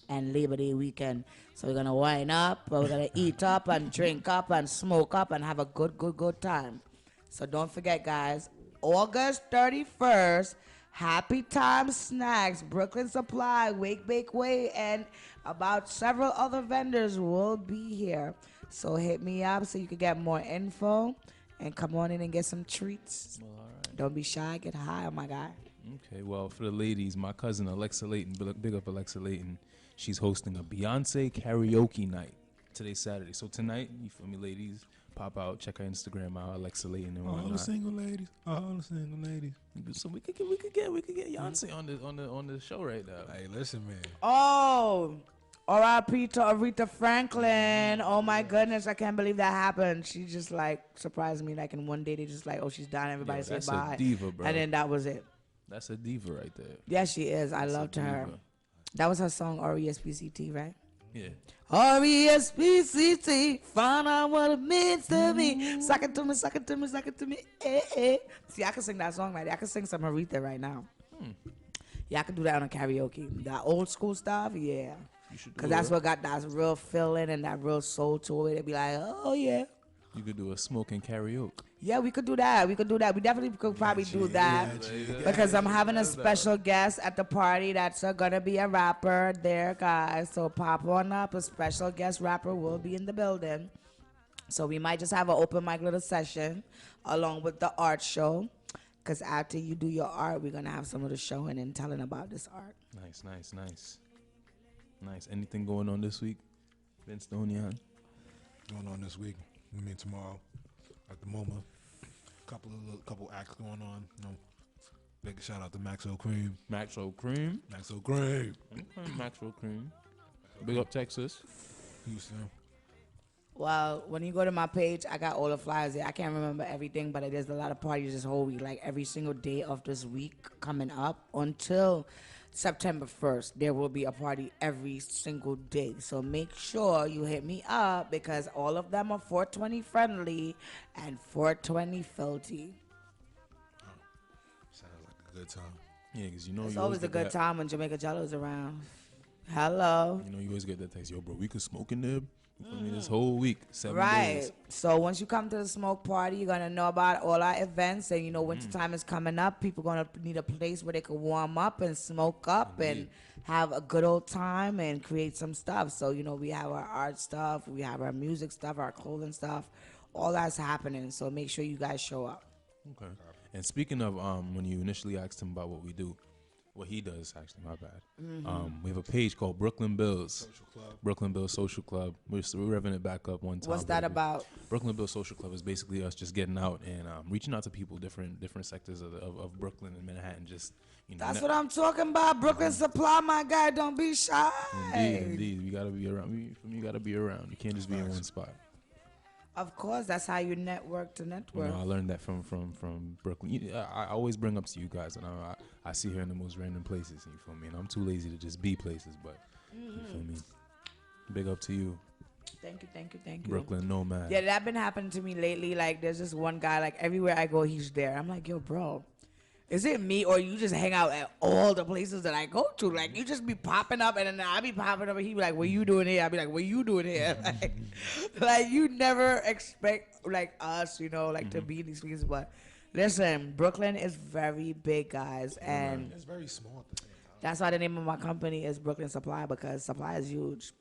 And Labor Day weekend. So we're gonna wine up, we're gonna eat up and drink up and smoke up and have a good time. So don't forget, guys, August 31st, Happy Time Snacks, Brooklyn Supply, Wake Bake Way, and about several other vendors will be here. So hit me up so you can get more info and come on in and get some treats.
Well, all right.
Don't be shy, get high, oh my God.
Okay, well, for the ladies, my cousin Alexa Layton, big up Alexa Layton, she's hosting a Beyonce karaoke night. Today's Saturday. So tonight, you feel me, ladies, pop out, check her Instagram out, Alexa Layton and
All the
whatnot.
single ladies. All the single ladies.
So we could get Beyonce on the show right now.
Hey, listen, man.
Oh, R.I.P. to Aretha Franklin. Oh my goodness, I can't believe that happened. She just like surprised me. Like in one day, they just like, oh, she's dying. Everybody
Yo,
say
that's
bye.
a diva, bro.
And then that was it.
That's a diva right there.
Yes, she is. I
That's a
loved her.
diva.
That was her song R.E.S.P.C.T. right?
Yeah.
R.E.S.P.C.T. Find out what it means to me. Suck it to me, suck it to me, suck it to me. Eh, eh. See, I can sing that song right there. I can sing some Aretha right now. Yeah, I can do that on a karaoke. That old school stuff, yeah.
You should do
Because that's
a-
what got that real feeling and that real soul to it. It'd be like, oh, yeah.
You could do a smoking karaoke.
Yeah, we could do that. We could do that. We definitely could probably do that. Because I'm having a special guest at the party that's going to be a rapper there, guys. So pop on up. A special guest rapper will be in the building. So we might just have an open mic little session along with the art show. Because after you do your art, we're going to have some little showing and telling about this art.
Nice. Anything going on this week, Vince Donian?
Going on this week. I mean tomorrow. At the moment, couple acts going on. You know, big shout out to Maxo Cream.
Maxwell Cream.
Maxo Cream.
Okay, Maxwell Cream. Big up Texas.
Houston.
Well, when you go to my page, I got all the flyers there. I can't remember everything, but there's a lot of parties this whole week, like every single day of this week coming up until September 1st. There will be a party every single day. So make sure you hit me up because all of them are 420 friendly and 420 filthy.
Sounds like a good time.
Yeah, because you know
It's
you
always a
get
good
that,
time when Jamaica Jello's around. Hello.
You know you always get that text, yo, bro, we could smoke in there. You feel me? This whole week, 7
Right.
days.
So once you come to the smoke party, you're gonna know about all our events, and you know winter time is coming up. People gonna need a place where they can warm up and smoke up and have a good old time and create some stuff. So you know we have our art stuff, we have our music stuff, our clothing stuff. All that's happening. So make sure you guys show up.
Okay. And speaking of when you initially asked him about what we do, what he does actually, my bad. We have a page called Brooklyn Bills.
Social club.
Brooklyn Bills Social Club. We're revving it back up one time.
What's that
baby.
about?
Brooklyn Bills Social Club is basically us just getting out and reaching out to people, different sectors of Brooklyn and Manhattan. Just
That's what I'm talking about. Brooklyn Supply, my guy. Don't be shy.
Indeed. You gotta be around. You gotta be around. You can't just be in one spot.
Of course, that's how you network to
You
network.
know, I learned that from Brooklyn. I always bring up to you guys, and I see her in the most random places. You feel me? And I'm too lazy to just be places, but you feel me? Big up to you,
Thank you.
Brooklyn Nomad.
Yeah, that been happening to me lately. Like, there's this one guy, like, everywhere I go, he's there. I'm like, yo, bro, is it me or you just hang out at all the places that I go to? Like, you just be popping up, and then I be popping up, and he be like, what you doing here? I be like, what you doing here? Like, you never expect, like, us, you know, like, to be in these places. But listen, Brooklyn is very big, guys, and
It's very small at the same time.
that's why the name of my company is Brooklyn Supply, because supply is huge.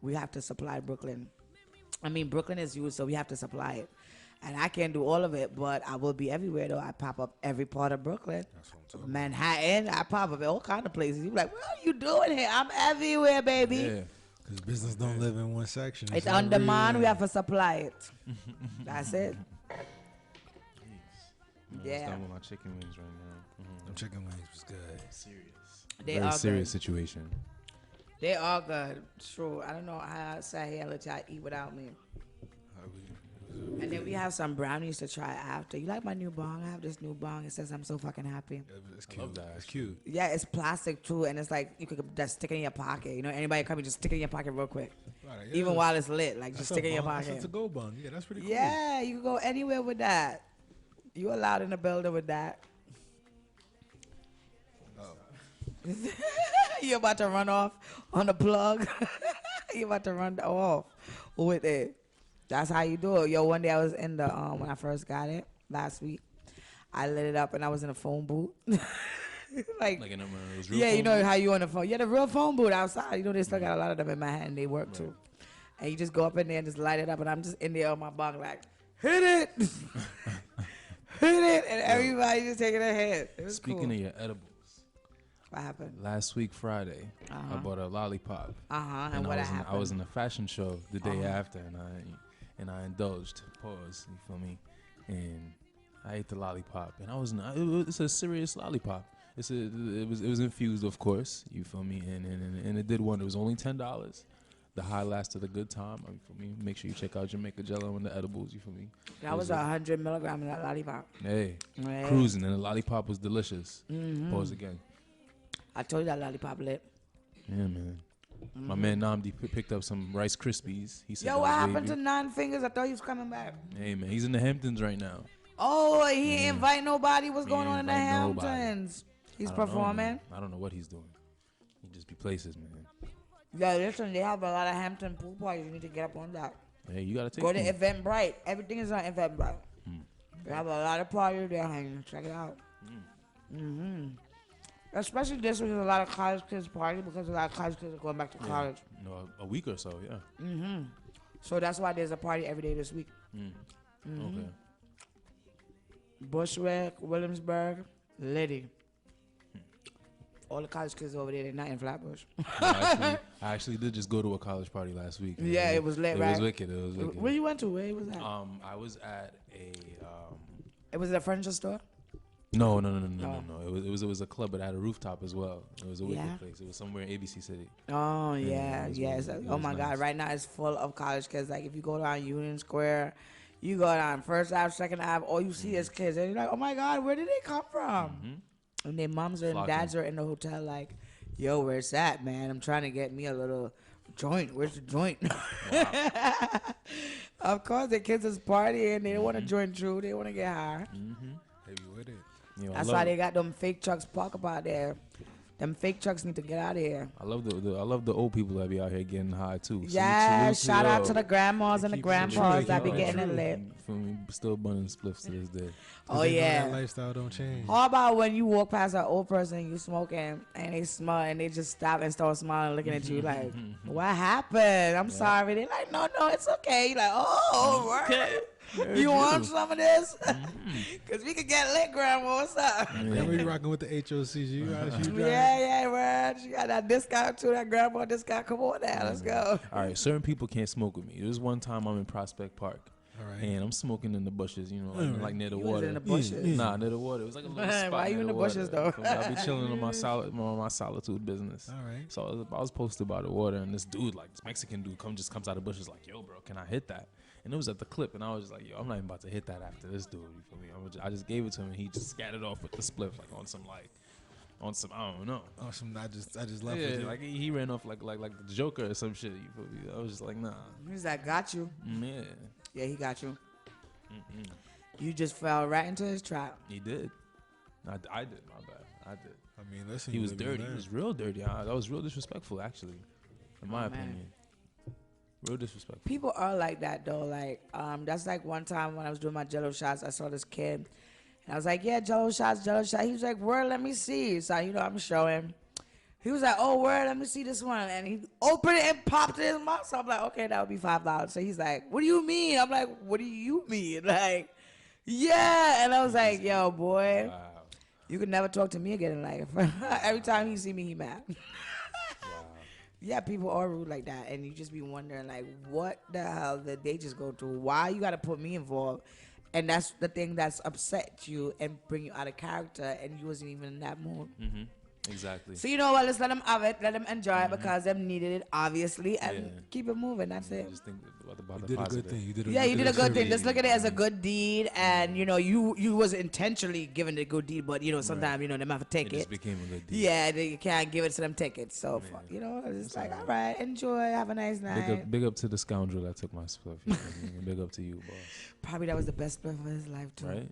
We have to supply Brooklyn. I mean, Brooklyn is huge, so we have to supply it. And I can't do all of it, but I will be everywhere, though. I pop up every part of Brooklyn.
That's what I'm talking
Manhattan, I pop up at all kind of places. You be like, what are you doing here? I'm everywhere, baby.
Yeah.
Because business don't live in one section.
It's on demand. We have to supply it. That's it.
I'm
Yeah.
done with my chicken wings right now.
Them chicken wings was good.
Serious.
They
Very
are
serious
good.
situation.
They are good. True. I don't know how I sat here and let y'all eat without me. And then we have some brownies to try after. You like my new bong? I have this new bong. It says I'm so fucking happy.
It's cute.
love that.
It's cute.
Yeah, it's plastic too, and it's like you could just stick it in your pocket. You know, anybody come, you just stick it in your pocket real quick.
Right,
Even
yeah.
while it's lit, like just
That's a
stick it in your
bun.
pocket.
That's a go bun. Yeah, that's pretty cool.
Yeah, you can go anywhere with that. You allowed in the building with that. You about to run off on the plug. You about to run off with it. That's how you do it. Yo, one day I was in the when I first got it last week. I lit it up and I was in a phone booth. like
Like in those real
yeah, you
phone
know
booths?
how you on the phone. Yeah, the real phone booth outside. You know they still got a lot of them in Manhattan. They work too. And you just go up in there and just light it up, and I'm just in there on my bunk like, hit it, hit it, and everybody just taking a hit. It was
Speaking
cool.
of your edibles,
What happened?
last week Friday, I bought a lollipop.
And what happened?
I was in a fashion show the day after, and I indulged. Pause. You feel me? And I ate the lollipop, and it's a serious lollipop. It was infused, of course. You feel me? And it did one. It was only $10. The high lasted a good time. You feel me? Make sure you check out Jamica Jello and the edibles. You feel me?
That was 100 milligrams in that lollipop.
Hey,
Yeah.
cruising, and the lollipop was delicious. Pause again.
I told you that lollipop lit.
Yeah, man. My man Namdi picked up some Rice Krispies. He said,
Yo,
that
what
was
happened
wavy.
to Nine Fingers? I thought he was coming back.
Hey, man, he's in the Hamptons right now.
Oh, he ain't invite nobody. What's
He
going
ain't
on in the
invite nobody.
Hamptons? He's
I don't know,
performing.
man. I don't know what he's doing. He just be places, man.
Yeah, listen, they have a lot of Hampton pool parties. You need to get up on that.
Hey, you gotta take
Go to
me.
Eventbrite. Everything is on Eventbrite. They have a lot of parties there hanging. Check it out. Especially this week, there's a lot of college kids party because a lot of college kids are going back to college.
No, a week or so, yeah.
So that's why there's a party every day this week.
Okay.
Bushwick, Williamsburg, Liddy. All the college kids over there, they're not in Flatbush.
I actually did just go to a college party last week.
Yeah, it was lit,
It
right?
was wicked. It was wicked.
Where you went to? Where was that?
I was at a
It was at a furniture store?
No. It was a club, but it had a rooftop as well. It was a wicked
Yeah.
place. It was somewhere in ABC City.
Oh
Yeah,
yeah,
it was
yes.
really- it
Oh
was
my God!
nice.
Right now it's full of college kids. Like if you go down Union Square, you go down First Ave, Second Ave, all you see is kids, and you're like, oh my God, where did they come from? And their moms and
Flocking.
dads are in the hotel, like, yo, where's that, man? I'm trying to get me a little joint. Where's the joint? Of course, the kids is partying. They don't want to join true. They want to get high.
Heavy with it.
You know, I
That's
love
why
it.
they got them fake trucks parked up out there. Them fake trucks need to get out of here.
I love the old people that be out here getting high too.
Yeah,
Salute
shout out
yo.
to the grandmas and the
keep it true,
grandpas
they
that be
keep it
getting it
true.
lit.
Feel me? Still bunning spliffs to this day.
Oh
They know
yeah.
that lifestyle don't change.
How about when you walk past an old person, you smoking, and they smile, and they just stop and start smiling, looking at you like, "What happened? I'm sorry." They're like, "No, it's okay." You're like, "Oh,
Okay.
word. You want some of this? Cause we could get lit, grandma. What's up?"
Yeah, we rocking with the HOCs. You guys, you drive.
Yeah, word. She got that discount too. That grandma discount. Come on now, let's go.
All right, certain people can't smoke with me. There was one time I'm in Prospect Park.
All right.
And I'm smoking in the bushes, you know, like near the
You was
water.
in the bushes?
Nah, near the water. It was like a little spot.
Why you
near
in the
water.
bushes, though?
I be chilling on my solitude business.
All right.
So I was posted by the water, and this dude, like this Mexican dude, comes out of the bushes, like, "Yo, bro, can I hit that?" And it was at the clip, and I was just like, "Yo, I'm not even about to hit that after this dude." You feel me? I just gave it to him, and he just scattered off with the spliff, like on some I don't know.
Oh, I just left with
Yeah,
you.
like he ran off like the Joker or some shit. You feel me? I was just like, nah,
He's like, "Got you."
yeah.
Yeah, he got you. You just fell right into his trap.
He did. I did. My bad. I did.
I mean, listen.
He was
live, you
dirty. He
learn.
was real dirty. That was real disrespectful, actually, in my
Oh, man.
opinion. Real disrespectful.
People are like that though. Like, that's like one time when I was doing my Jello shots, I saw this kid, and I was like, "Yeah, Jello shots, Jello shots." He was like, "Word, let me see." So I'm showing. He was like, "Oh, word, let me see this one," and he opened it and popped it in his mouth. So I'm like, "Okay, that would be $5." So he's like, "What do you mean?" I'm like, "What do you mean?" Like, yeah, and I was like, "Yo, boy,
Wow.
you can never talk to me again in life." Every time he see me, he mad. Yeah, people are rude like that, and you just be wondering, like, what the hell did they just go through? Why you got to put me involved? And that's the thing that's upset you and bring you out of character, and you wasn't even in that mood.
Exactly.
So you know what? Let's let them have it, let them enjoy it because them needed it, obviously, and
Yeah.
keep it moving. That's it.
Just think about
You
the
did a
positive.
good thing. You did
a good thing.
deed.
Just look at it as a good deed, and you was intentionally giving the good deed, but sometimes they might have to take
It
it.
just became a good deed.
Yeah, you can't give it to them tickets. So fuck, it's like, all right, enjoy, have a nice night.
Big up to the scoundrel that took my stuff. You know what I mean? Big up to you, boss.
Probably that was the best split of his life too,
Right?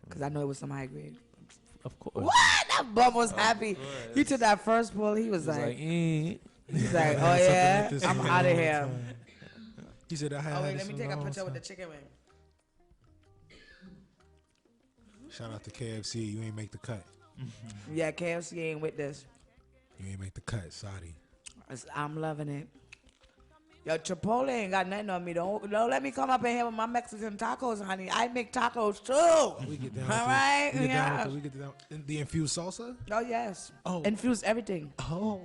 because I know it was some high grade.
Of course.
What? That bum was happy. He took that first pull. He was
It's
like,
eh.
he's like, oh
Something
yeah,
like this
I'm
for a
out of
long
here.
time. He said, I had
Oh wait,
this
let me take a
long
picture with the
time.
chicken wing.
Shout out to KFC. You ain't make the cut.
Yeah, KFC ain't with this.
You ain't make the cut. Sorry.
I'm loving it. Yo, Chipotle ain't got nothing on me. Don't let me come up in here with my Mexican tacos, honey. I make tacos too.
We get down
All
with
right,
the, we get down
yeah.
with the, we get down the infused salsa.
Oh yes.
Oh.
Infuse everything.
Oh.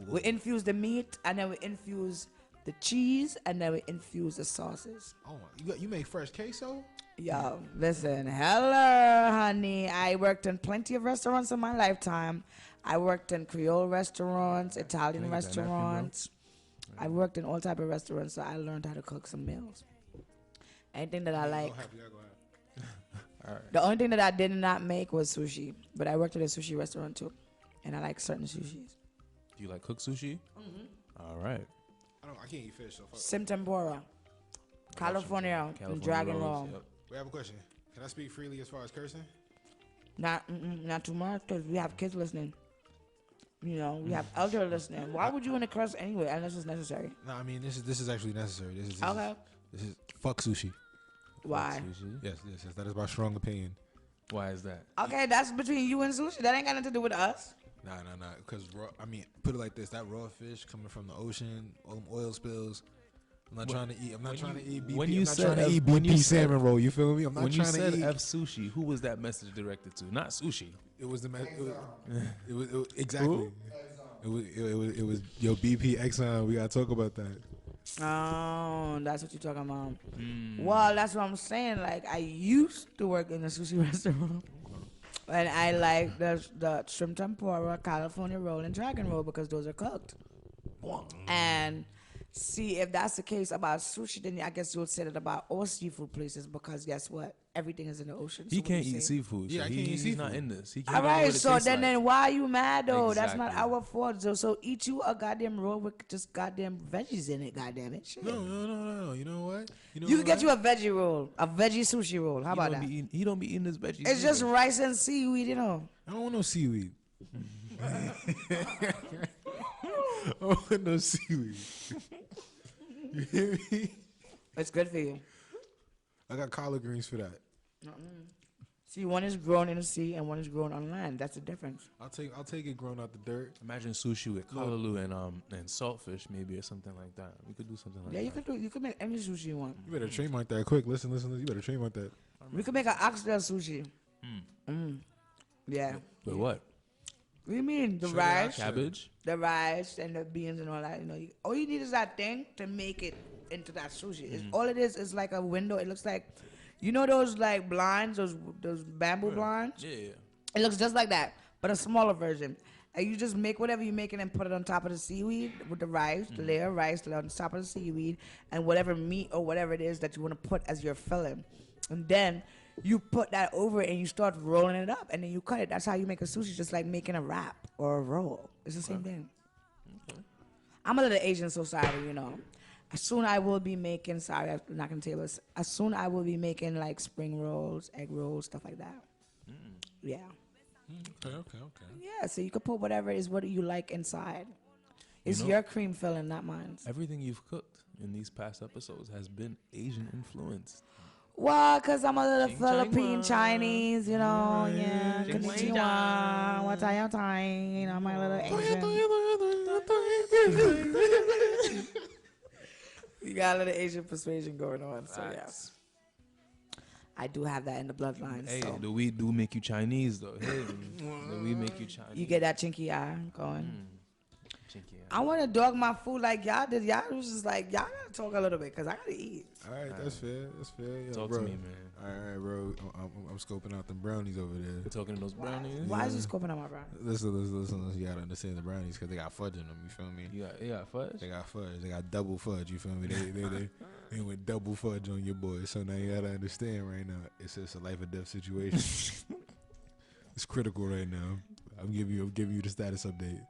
We infuse the meat, and then we infuse the cheese, and then we infuse the sauces.
Oh, you make fresh queso?
Yo, listen, hello, honey. I worked in plenty of restaurants in my lifetime. I worked in Creole restaurants, Italian
Can I get that napkin, bro?
restaurants. I worked in all type of restaurants, so I learned how to cook some meals. Anything that I like.
Go ahead.
All right.
The only thing that I did not make was sushi, but I worked at a sushi restaurant too, and I like certain sushis.
Do you like cook sushi? All right.
I can't eat fish, so fuck.
Sim tempura, California, dragon
rolls,
roll.
yep.
We have a question. Can I speak freely as far as cursing?
Not too much, because we have kids listening. We have elder listening. Why would you want to curse anyway, unless it's necessary?
No, I mean this is actually necessary. This is
Okay.
This is fuck sushi.
Why?
Sushi?
Yes, that is my strong opinion.
Why is that?
Okay, that's between you and sushi. That ain't got nothing to do with us.
Nah. Because put it like this: that raw fish coming from the ocean, all them oil spills. I'm not trying to eat. I'm not trying to eat BP.
when
I'm
you
not
said
trying to
F-
eat
when you
BP
said-
salmon roll. You feel me? I'm not
When you
trying
said
to eat.
F sushi, who was that message directed to? Not sushi.
It was exactly. It was yo BP Exxon. We gotta talk about that.
Oh, that's what you're talking about. Well, that's what I'm saying. Like, I used to work in a sushi restaurant. And I like the shrimp tempura, California roll, and dragon roll because those are cooked. And see, if that's the case about sushi, then I guess you would say that about all seafood places because guess what? Everything is in the ocean.
He
So what
can't
do you
eat
say?
seafood.
Yeah,
So
I can't eat
he's not
seafood.
in this. He can't
All
even know
right,
what it
so
tastes
then,
like.
then why are you mad though? That's not
Exactly.
our fault. So eat you a goddamn roll with just goddamn veggies in it. Goddamn it, shit.
No. You know what?
You can get you a veggie roll, a veggie sushi roll. How about that?
He don't be eating his veggies.
It's just
either.
rice and seaweed, you know.
I don't want no seaweed. I don't want no seaweed. You hear me?
It's good for you.
I got collard greens for that.
See, one is grown in the sea and one is grown on land. That's the difference.
I'll take it grown out the dirt.
Imagine sushi with kalaloo and saltfish maybe or something like that. We could do something like
Yeah,
that.
you could make any sushi you want.
You better trademark that quick. Listen. You better trademark that.
We could make an oxtail sushi. Yeah.
But what?
What do you mean? The
Sugar
rice,
Cabbage?
the rice and the beans and all that. You know, all you need is that thing to make it into that sushi. It's, all it is like a window. It looks like, you know, those like blinds, those bamboo blinds.
Yeah.
It looks just like that, but a smaller version. And you just make whatever you make and put it on top of the seaweed with the rice, the layer of rice on top of the seaweed, and whatever meat or whatever it is that you want to put as your filling. And then you put that over it and you start rolling it up, and then you cut it. That's how you make a sushi, just like making a wrap or a roll. It's the same thing. I'm a little Asian society, you know. Soon I will be making, sorry, I'm not going to tell you, but soon I will be making like spring rolls, egg rolls, stuff like that. Yeah.
Okay.
Yeah, so you can put whatever is what you like inside. It's
You know-
your cream filling, not mine.
Everything you've cooked in these past episodes has been Asian influenced.
Well, because I'm a little
Ching,
Philippine
chang,
Chinese, you know, yeah.
Ching, chang,
Konnichiwa, what are you doing? You know, my little Asian. You got a little Asian persuasion going on, so yes. I do have that in the bloodline.
Hey,
So
the weed do make you Chinese though. Hey, the weed make you Chinese.
you get that chinky eye going.
Chinky, yeah.
I want to dog my food like y'all did. Y'all was just like, y'all gotta talk a little bit because I gotta eat.
All right, that's fair. Yeah,
Talk
bro.
to me, man.
All right, bro. I'm scoping out them brownies over there.
Talking to those brownies.
Why is he scoping on my brownie?
Listen. You gotta understand the brownies because they got fudge in them. You feel me?
You got fudge?
They got fudge. They got double fudge. You feel me? They went double fudge on your boy. So now you gotta understand right now. It's just a life or death situation. It's critical right now. I'm giving you the status update.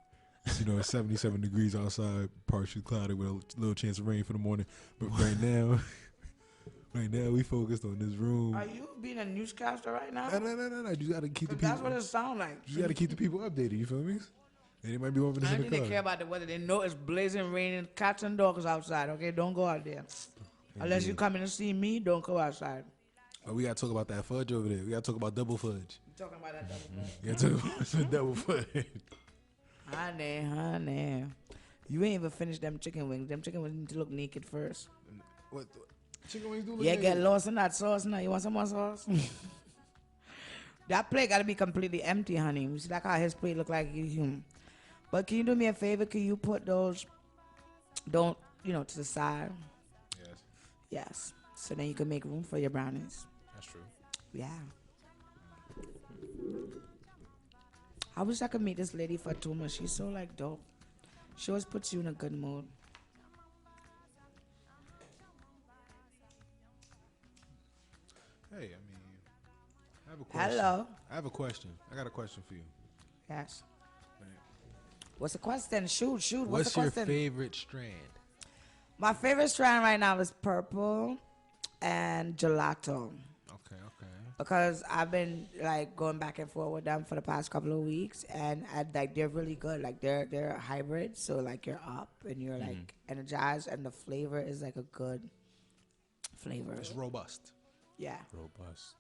You know, it's 77 degrees outside, partially cloudy with a little chance of rain for the morning. But right now we focused on this room.
Are you being a newscaster right now?
No. You gotta keep the
'Cause
people.
that's what it sounds like.
You gotta keep the people updated. You feel me? And it might be over this
I
in
don't
the
think they
car.
care about the weather. They know it's blazing, raining, cats and dogs outside. Okay, don't go out there. Unless you come in to see me, don't go outside.
Oh, we gotta talk about that fudge over there. We gotta talk about double fudge.
You talking about that double fudge?
We gotta talk about some double fudge.
Honey. You ain't even finished them chicken wings. Them chicken wings need to look naked first.
What? Chicken wings do look
Yeah,
good.
get lost in that sauce now. You want some more sauce? That plate gotta be completely empty, honey. You see like how his plate look like you. But can you do me a favor? Can you put those, to the side?
Yes,
Yes. So then you can make room for your brownies.
that's true.
Yeah. I wish I could meet this lady Fatuma. She's so like dope. She always puts you in a good mood.
Hey, I mean, I have a question.
Hello.
I have a question. I got a question for you.
Yes. What's the question? Shoot. What's
What's
the
your
question?
favorite strand?
My favorite strand right now is purple and gelato.
Okay.
Because I've been like going back and forth with them for the past couple of weeks, and they're really good. Like they're hybrid, so like you're up and you're like energized, and the flavor is like a good flavor.
It's robust.
Yeah.
Robust.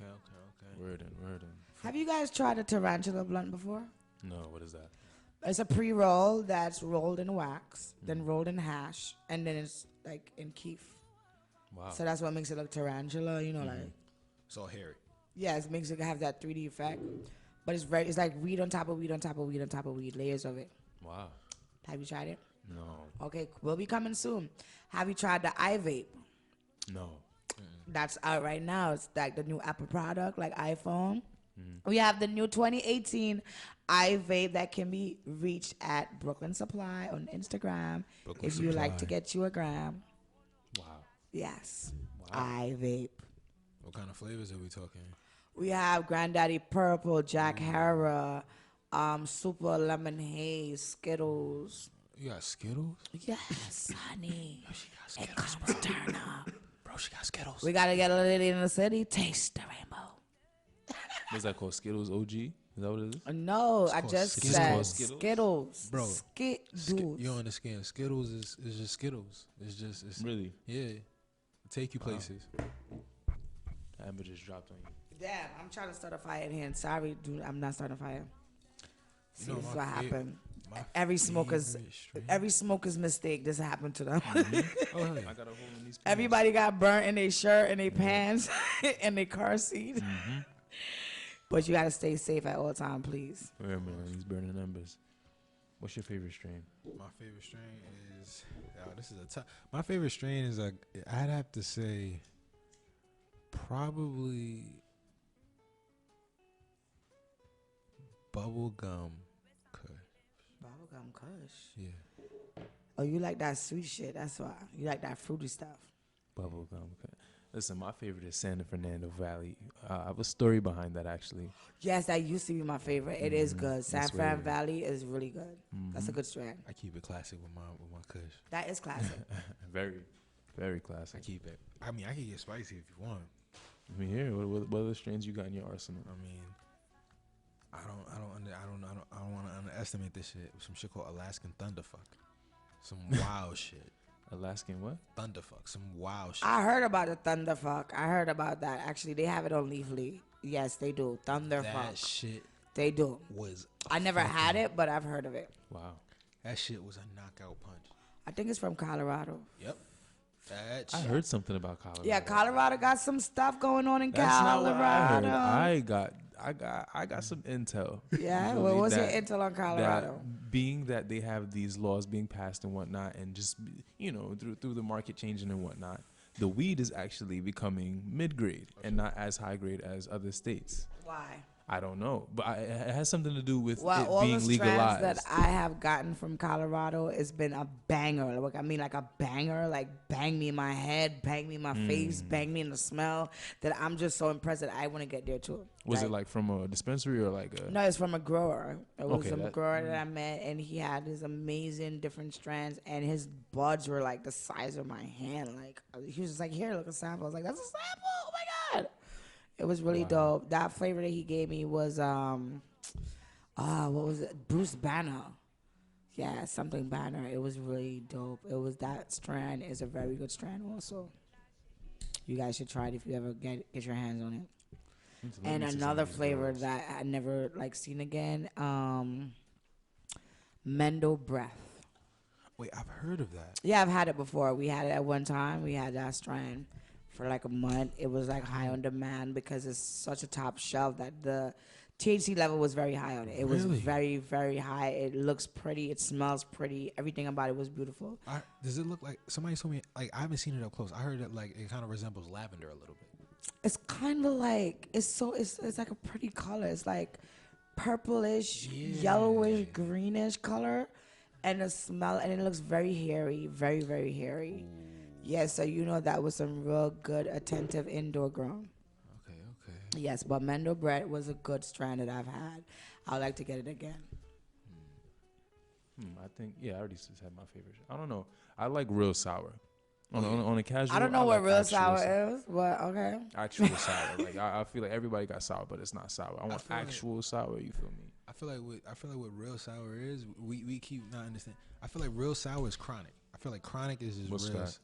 Okay.
Word in.
Have you guys tried a tarantula blunt before?
No, what is that?
It's a pre-roll that's rolled in wax, then rolled in hash, and then it's like in keef.
Wow.
So that's what makes it look tarantula, like.
It's all hairy.
Yeah, it makes it have that 3D effect. But it's like weed on top of weed on top of weed on top of weed, layers of it.
Wow.
Have you tried it?
No.
Okay, we'll be coming soon. Have you tried the iVape?
No.
That's out right now. It's like the new Apple product, like iPhone. We have the new 2018 iVape that can be reached at Brooklyn Supply on Instagram.
Brooklyn
If you like to
Supply.
get you a gram.
Wow.
Yes.
Wow.
iVape.
What kind of flavors are we talking?
We have Granddaddy Purple, Jack Harrah, Super Lemon Haze, Skittles.
You got Skittles?
Yes, honey.
She got
It
Skittles,
comes turn up.
bro. She got Skittles.
We gotta get a lady in the city. Taste the rainbow.
What's that called? Skittles OG? Is that what it is?
No, I
called
just
Skittles.
said
It's called
Skittles.
Bro,
Skittles.
You don't understand. Skittles is just Skittles. It's
Really?
yeah. Take you places.
Amber just dropped on you.
Damn, I'm trying to start a fire in here. And sorry, dude, I'm not starting a fire. See,
know,
this is
my
what
fa-
happened.
my
Every smoker's
favorite strain.
every smoker's mistake. This happened to them.
Oh, hell yeah.
I got a hole in these.
Everybody got burnt in their shirt and their pants and their car seat. But you gotta stay safe at all time, please.
Wait a minute, these burning embers. What's your favorite strain?
My favorite strain is. This is a tough. My favorite strain is I'd have to say probably bubblegum kush.
Bubblegum Kush.
Yeah.
Oh, you like that sweet shit. That's why. You like that fruity stuff.
Bubblegum. Listen, my favorite is San Fernando Valley. I have a story behind that actually.
Yes, that used to be my favorite. It is good. San
That's
Fran
where-
Valley is really good. That's a good strand.
I keep it classic with my kush.
That is classic.
Very, very
I
classic.
keep it. I mean, I can get spicy if you want.
Let me hear. What other strains you got in your arsenal?
I mean, I don't want to underestimate this shit. Some shit called Alaskan Thunderfuck. Some wild shit.
Alaskan what?
Thunderfuck. Some wild shit.
I heard about the Thunderfuck. I heard about that. Actually, they have it on Leafly. Yes, they do.
That
Thunderfuck.
shit
They do.
was.
I never had it, but I've heard of it.
Wow.
That shit was a knockout punch.
I think it's from Colorado.
Yep. That
I
shit.
heard something about Colorado.
Yeah, Colorado got some stuff going on in
That's not
Colorado.
what I heard. I got some intel.
Yeah,
You
what
feel
was
me?
your intel on Colorado?
That being that they have these laws being passed and whatnot, and just through the market changing and whatnot, the weed is actually becoming mid grade and not as high grade as other states.
Why?
I don't know, but it has something to do with
Well,
it
all
being
the
legalized.
strands that I have gotten from Colorado has been a banger. Like, I mean, like a banger. Like, bang me in my head, bang me in my face, bang me in the smell. That I'm just so impressed that I want to get there too.
Was it like from a dispensary or like a?
No, it's from a grower. It was
Okay,
a grower that I met, and he had his amazing different strands, and his buds were like the size of my hand. Like, he was just like, "Here, look a sample." I was like, "That's a sample! Oh my god!" It was really dope. That flavor that he gave me was what was it? Bruce Banner. Yeah, something Banner. It was really dope. It was that strand is a very good strand also. You guys should try it if you ever get your hands on it. And another flavor that I never like seen again, Mendo Breath.
Wait, I've heard of that.
Yeah, I've had it before. We had it at one time. We had that strand for like a month. It was like high on demand because it's such a top shelf that the THC level was very high on it. It was
Really?
very, very high. It looks pretty. It smells pretty. Everything about it was beautiful.
Does it look like somebody told me? Like I haven't seen it up close. I heard that like it kind of resembles lavender a little bit.
It's kind of like it's like a pretty color. It's like purplish, yellowish, greenish color, and the smell, and it looks very hairy, very, very hairy. Yeah, so you know that was some real good, attentive indoor grown.
Okay.
Yes, but Mendo Bread was a good strand that I've had. I'd like to get it again.
I think I already just had my favorite. I don't know. I like real sour. On a casual.
I don't know what
like
real
actual
sour is, but okay.
Actual sour. Like I feel like everybody got sour, but it's not sour. I want
feel like-
actual sour. You feel me?
I feel like what real sour is. We keep not understanding. I feel like real sour is chronic. I feel like chronic is just
What's
real.
that?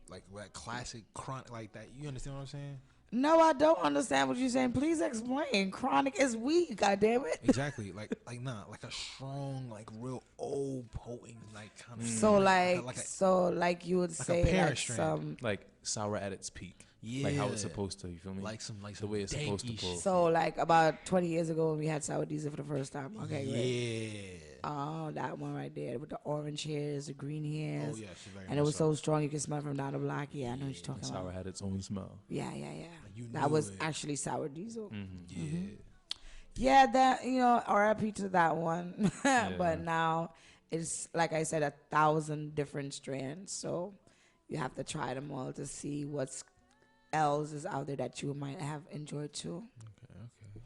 Like that classic chronic, like that. You understand what I'm saying?
No, I don't understand what you're saying. Please explain. Chronic is weed, goddamn it.
Exactly. like like a strong, like real old, potent, like kind of.
So like you would
like a
say
pear
like
strand.
some
Like sour at its peak. Like how it's
Yeah.
supposed to. You feel me?
like some
the way it's supposed to
danky
pull.
shit.
so like about 20 years ago when we had sour diesel for the first time. Okay, great.
Yeah.
Oh, that one right there with the orange hairs, the green hairs.
Oh yeah, she's very.
And
much
it was so strong you could smell from down the block. Yeah, I know what you're talking
Sour
about.
had its own smell.
Yeah.
You
That
knew
was
it.
actually sour diesel.
Yeah.
Yeah, that RIP to that one.
Yeah.
But now it's like I said, 1,000 different strands. So you have to try them all to see what's else is out there that you might have enjoyed too.
Okay.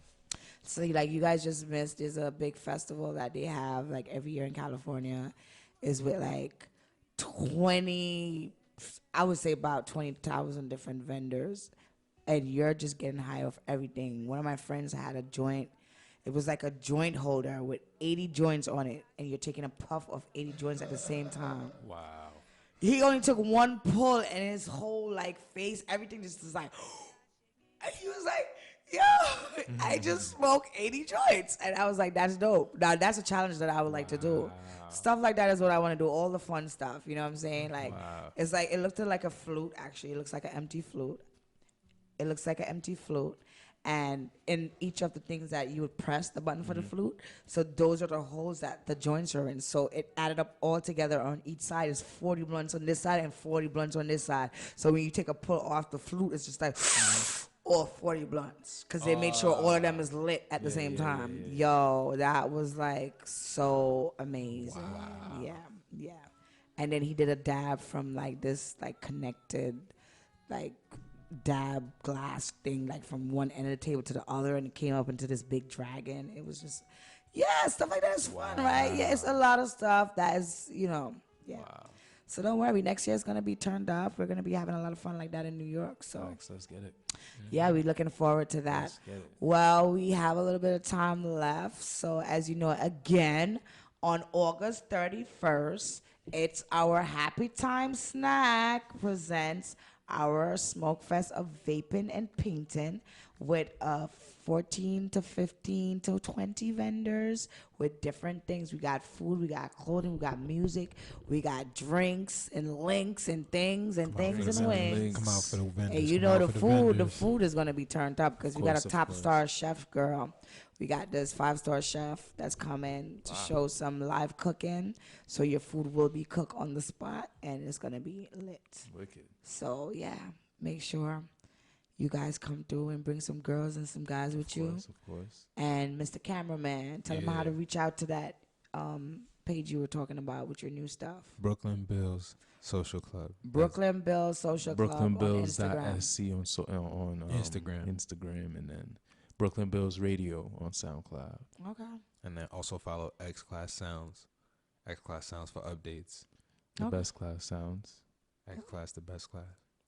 So like you guys just missed, there's a big festival that they have like every year in California, is with like 20, I would say about 20,000 different vendors, and you're just getting high off everything. One of my friends had a joint. It was like a joint holder with 80 joints on it, and you're taking a puff of 80 joints at the same time.
Wow.
He only took one pull, and his whole like face, everything just was like, and he was like, yo, I just smoked 80 joints. And I was like, that's dope. Now, that's a challenge that I would like to do. Stuff like that is what I want to do, all the fun stuff. You know what I'm saying? Like, it's like, it looked like a flute, actually. It looks like an empty flute. It looks like an empty flute. And in each of the things that you would press the button for the flute, so those are the holes that the joints are in. So it added up all together on each side is 40 blunts on this side and 40 blunts on this side. So when you take a pull off the flute, it's just like all 40 blunts, because they made sure all of them is lit at the same time. Yo, that was like so amazing. Yeah. And then he did a dab from like this like connected like dab glass thing, like from one end of the table to the other, and it came up into this big dragon. It was just, stuff like that is fun, right? Yeah, it's a lot of stuff that is, So don't worry, next year is gonna be turned up. We're gonna be having a lot of fun like that in New York. So
Let's get it.
yeah, we're looking forward to that.
Let's get it.
Well, we have a little bit of time left. So as you know, again, on August 31st, it's our Happy Time Snack presents our Smoke Fest of vaping and painting with 14 to 15 to 20 vendors with different things. We got food, we got clothing, we got music, we got drinks and links and things and things and wings.
Come out for the vendors.
And you
come
know
out
the
for
food, the
vendors.
food is gonna be turned up because we got a
Of
top
course.
star chef girl. We got this 5-star chef that's coming to show some live cooking. So your food will be cooked on the spot and it's gonna be lit.
Wicked.
So yeah, make sure you guys come through and bring some girls and some guys with you.
Of course.
And Mr. Cameraman, tell them how to reach out to that page you were talking about with your new stuff.
Brooklyn Bills Social Club.
Brooklyn Bills Social
Brooklyn
Club on
Bills
Instagram.
.sc on Instagram, and then Brooklyn Bills Radio on SoundCloud.
Okay.
And then also follow X Class Sounds. X Class Sounds for updates.
The best class sounds.
X Class, the best class.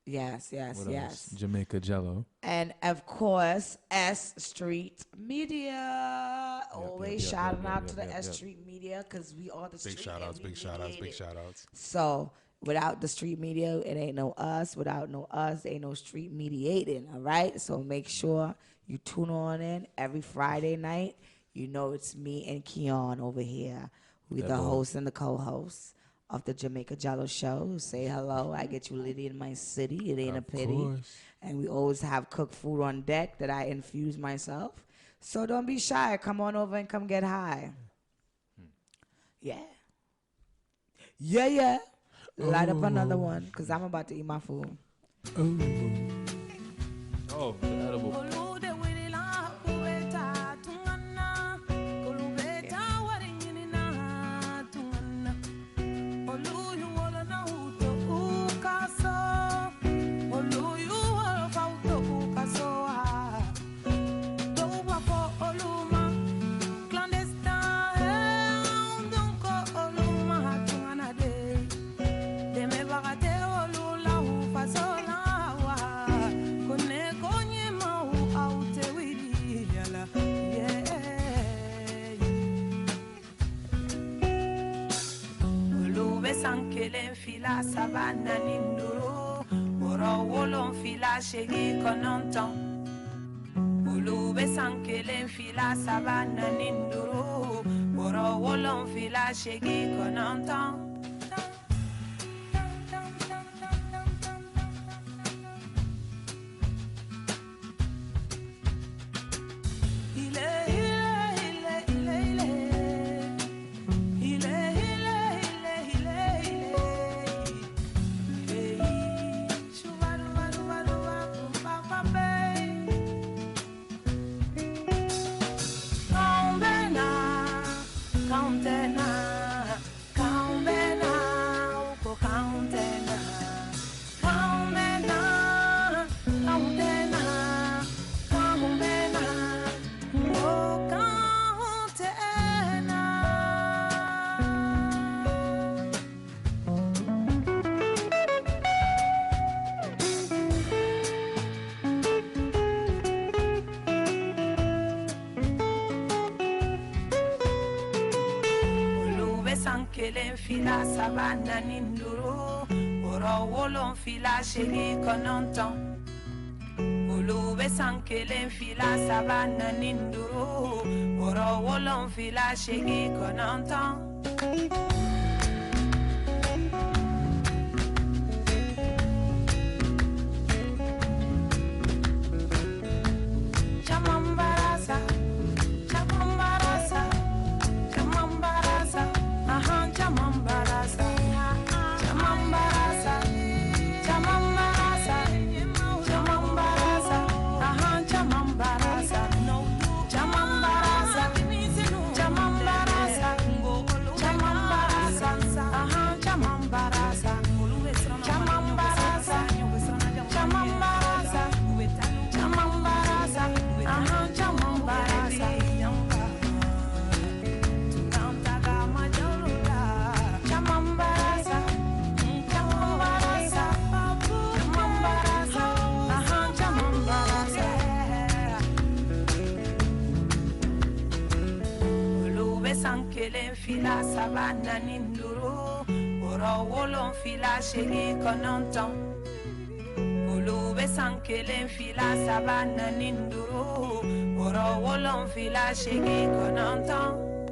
Yes.
What else? Jamaica Jello.
And of course, S.STREET Media. Always shouting out to the S.STREET Media because we are the street.
Big shout outs,
and we
big shout outs,
made
big
it.
shout outs.
So without the street media, it ain't no us. Without no us, ain't no street mediating. All right. So make sure you tune on in every Friday night. You know it's me and Keon over here. We the host and the co-host of the Jamaica Jello Show. Say hello. I get you lit in my city. It ain't a pity.
Course.
And we always have cooked food on deck that I infuse myself. So don't be shy. Come on over and come get high. Yeah. Yeah. Light up another one because I'm about to eat my food.
Oh, the edible.
Sankelen fila sabana ninduro Woro wolon fila shegi kononton Ulube sankelen fila sabana ninduro Woro wolon fila shegi kononton sankelen fila sabana ninduro oro wolon fila shegi kononton ulube sankelen fila sabana ninduro oro wolon fila shegi kononton sankelen fila sabana ninduro oro wolon fila shegi kononton ulube sankelen fila sabana ninduro oro wolon fila shegi kononton